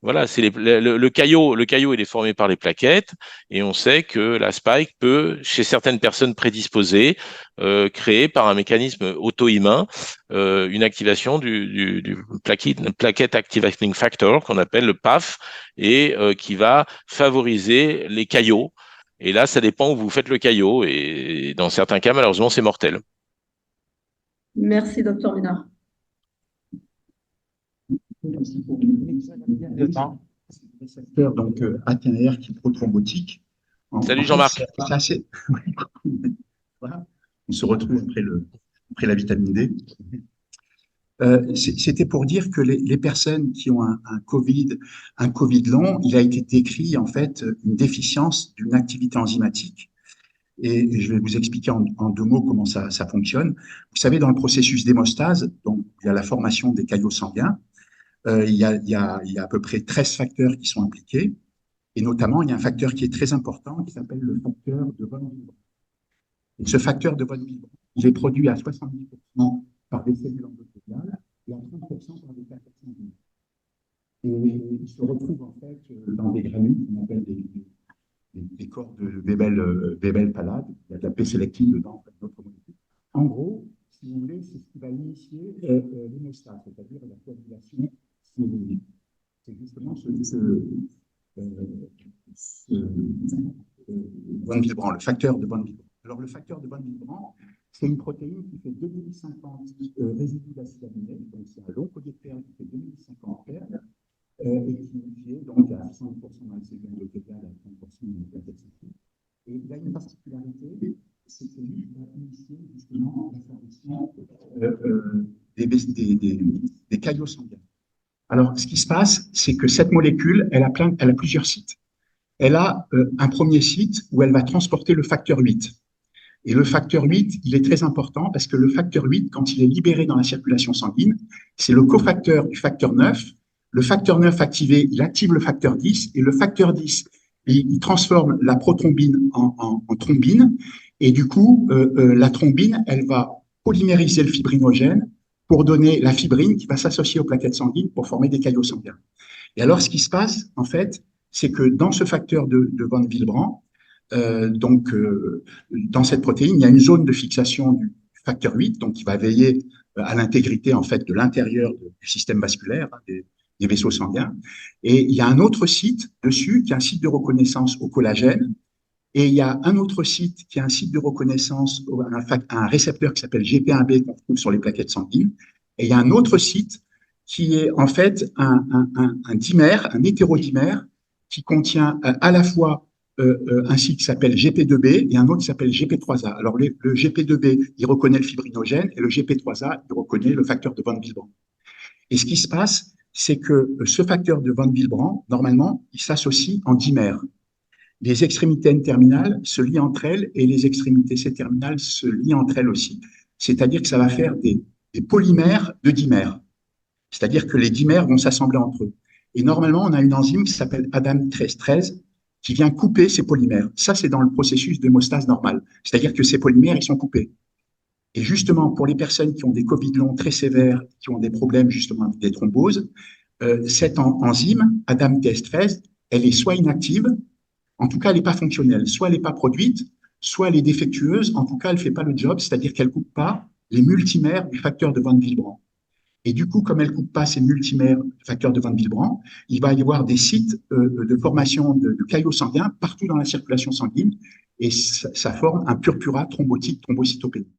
voilà, c'est le caillot il est formé par les plaquettes et on sait que la spike peut, chez certaines personnes prédisposées, créer par un mécanisme auto-immun une activation du plaquette activating factor qu'on appelle le PAF et qui va favoriser les caillots. Et là, ça dépend où vous faites le caillot et dans certains cas, malheureusement, c'est mortel. Merci, docteur Ménard. Donc ATR qui est prothrombotique. Salut Jean-Marc. C'est assez. Voilà. On se retrouve après la vitamine D. C'était pour dire que les personnes qui ont un COVID long, il a été décrit en fait une déficience d'une activité enzymatique. Et je vais vous expliquer en 2 mots comment ça fonctionne. Vous savez, dans le processus d'hémostase, donc il y a la formation des caillots sanguins. Il y a à peu près 13 facteurs qui sont impliqués. Et notamment, il y a un facteur qui est très important qui s'appelle le facteur de von Willebrand. Et ce facteur de von Willebrand, il est produit à 70% par des cellules endothéliales et à 30% par des plaquettes sanguines. Et il se retrouve en fait dans des granules qu'on appelle des corps de Weber-Palade. Il y a de la P-sélectine dedans, en fait, d'autres molécules. En gros, si vous voulez, c'est ce qui va initier l'hémostase, c'est-à-dire la coagulation. C'est justement von Willebrand, le facteur de von Willebrand. Alors, le facteur de von Willebrand, c'est une protéine qui fait 2050 résidus d'acide aminé, donc c'est un long collier de paire qui fait 2050 paires, et qui est donc à 5% dans les cellules endothéliales et à 30% dans les plaquettes sanguines. Et il a une particularité, c'est que lui va initier justement la formation des caillots sanguins. Alors, ce qui se passe, c'est que cette molécule, elle a plusieurs sites. Elle a un premier site où elle va transporter le facteur 8. Et le facteur 8, il est très important parce que le facteur 8, quand il est libéré dans la circulation sanguine, c'est le cofacteur du facteur 9. Le facteur 9 activé, il active le facteur 10 et le facteur 10, il transforme la prothrombine en thrombine. Et du coup, la thrombine, elle va polymériser le fibrinogène pour donner la fibrine qui va s'associer aux plaquettes sanguines pour former des caillots sanguins. Et alors, ce qui se passe, en fait, c'est que dans ce facteur de von Willebrand, dans cette protéine, il y a une zone de fixation du facteur 8, donc qui va veiller à l'intégrité en fait de l'intérieur du système vasculaire, hein, des vaisseaux sanguins. Et il y a un autre site dessus qui est un site de reconnaissance au collagène. Et il y a un autre site qui est un site de reconnaissance à un récepteur qui s'appelle GP1B qu'on trouve sur les plaquettes sanguines. Et il y a un autre site qui est en fait un dimère, un hétérodimère qui contient à la fois un site qui s'appelle GP2B et un autre qui s'appelle GP3A. Alors, le GP2B, il reconnaît le fibrinogène et le GP3A, il reconnaît le facteur de von Willebrand. Et ce qui se passe, c'est que ce facteur de von Willebrand, normalement, il s'associe en dimère. Les extrémités N-terminales se lient entre elles et les extrémités C-terminales se lient entre elles aussi. C'est-à-dire que ça va faire des polymères de dimères. C'est-à-dire que les dimères vont s'assembler entre eux. Et normalement, on a une enzyme qui s'appelle ADAM13 qui vient couper ces polymères. Ça, c'est dans le processus d'hémostase normale. C'est-à-dire que ces polymères, ils sont coupés. Et justement, pour les personnes qui ont des Covid longs très sévères, qui ont des problèmes justement avec des thromboses, cette enzyme, ADAM13, elle est soit inactive, en tout cas, elle n'est pas fonctionnelle. Soit elle n'est pas produite, soit elle est défectueuse. En tout cas, elle ne fait pas le job, c'est-à-dire qu'elle ne coupe pas les multimères du facteur de von Willebrand. Et du coup, comme elle ne coupe pas ces multimères du facteur de von Willebrand, il va y avoir des sites de formation de caillots sanguins partout dans la circulation sanguine et ça forme un purpura thrombotique thrombocytopénique.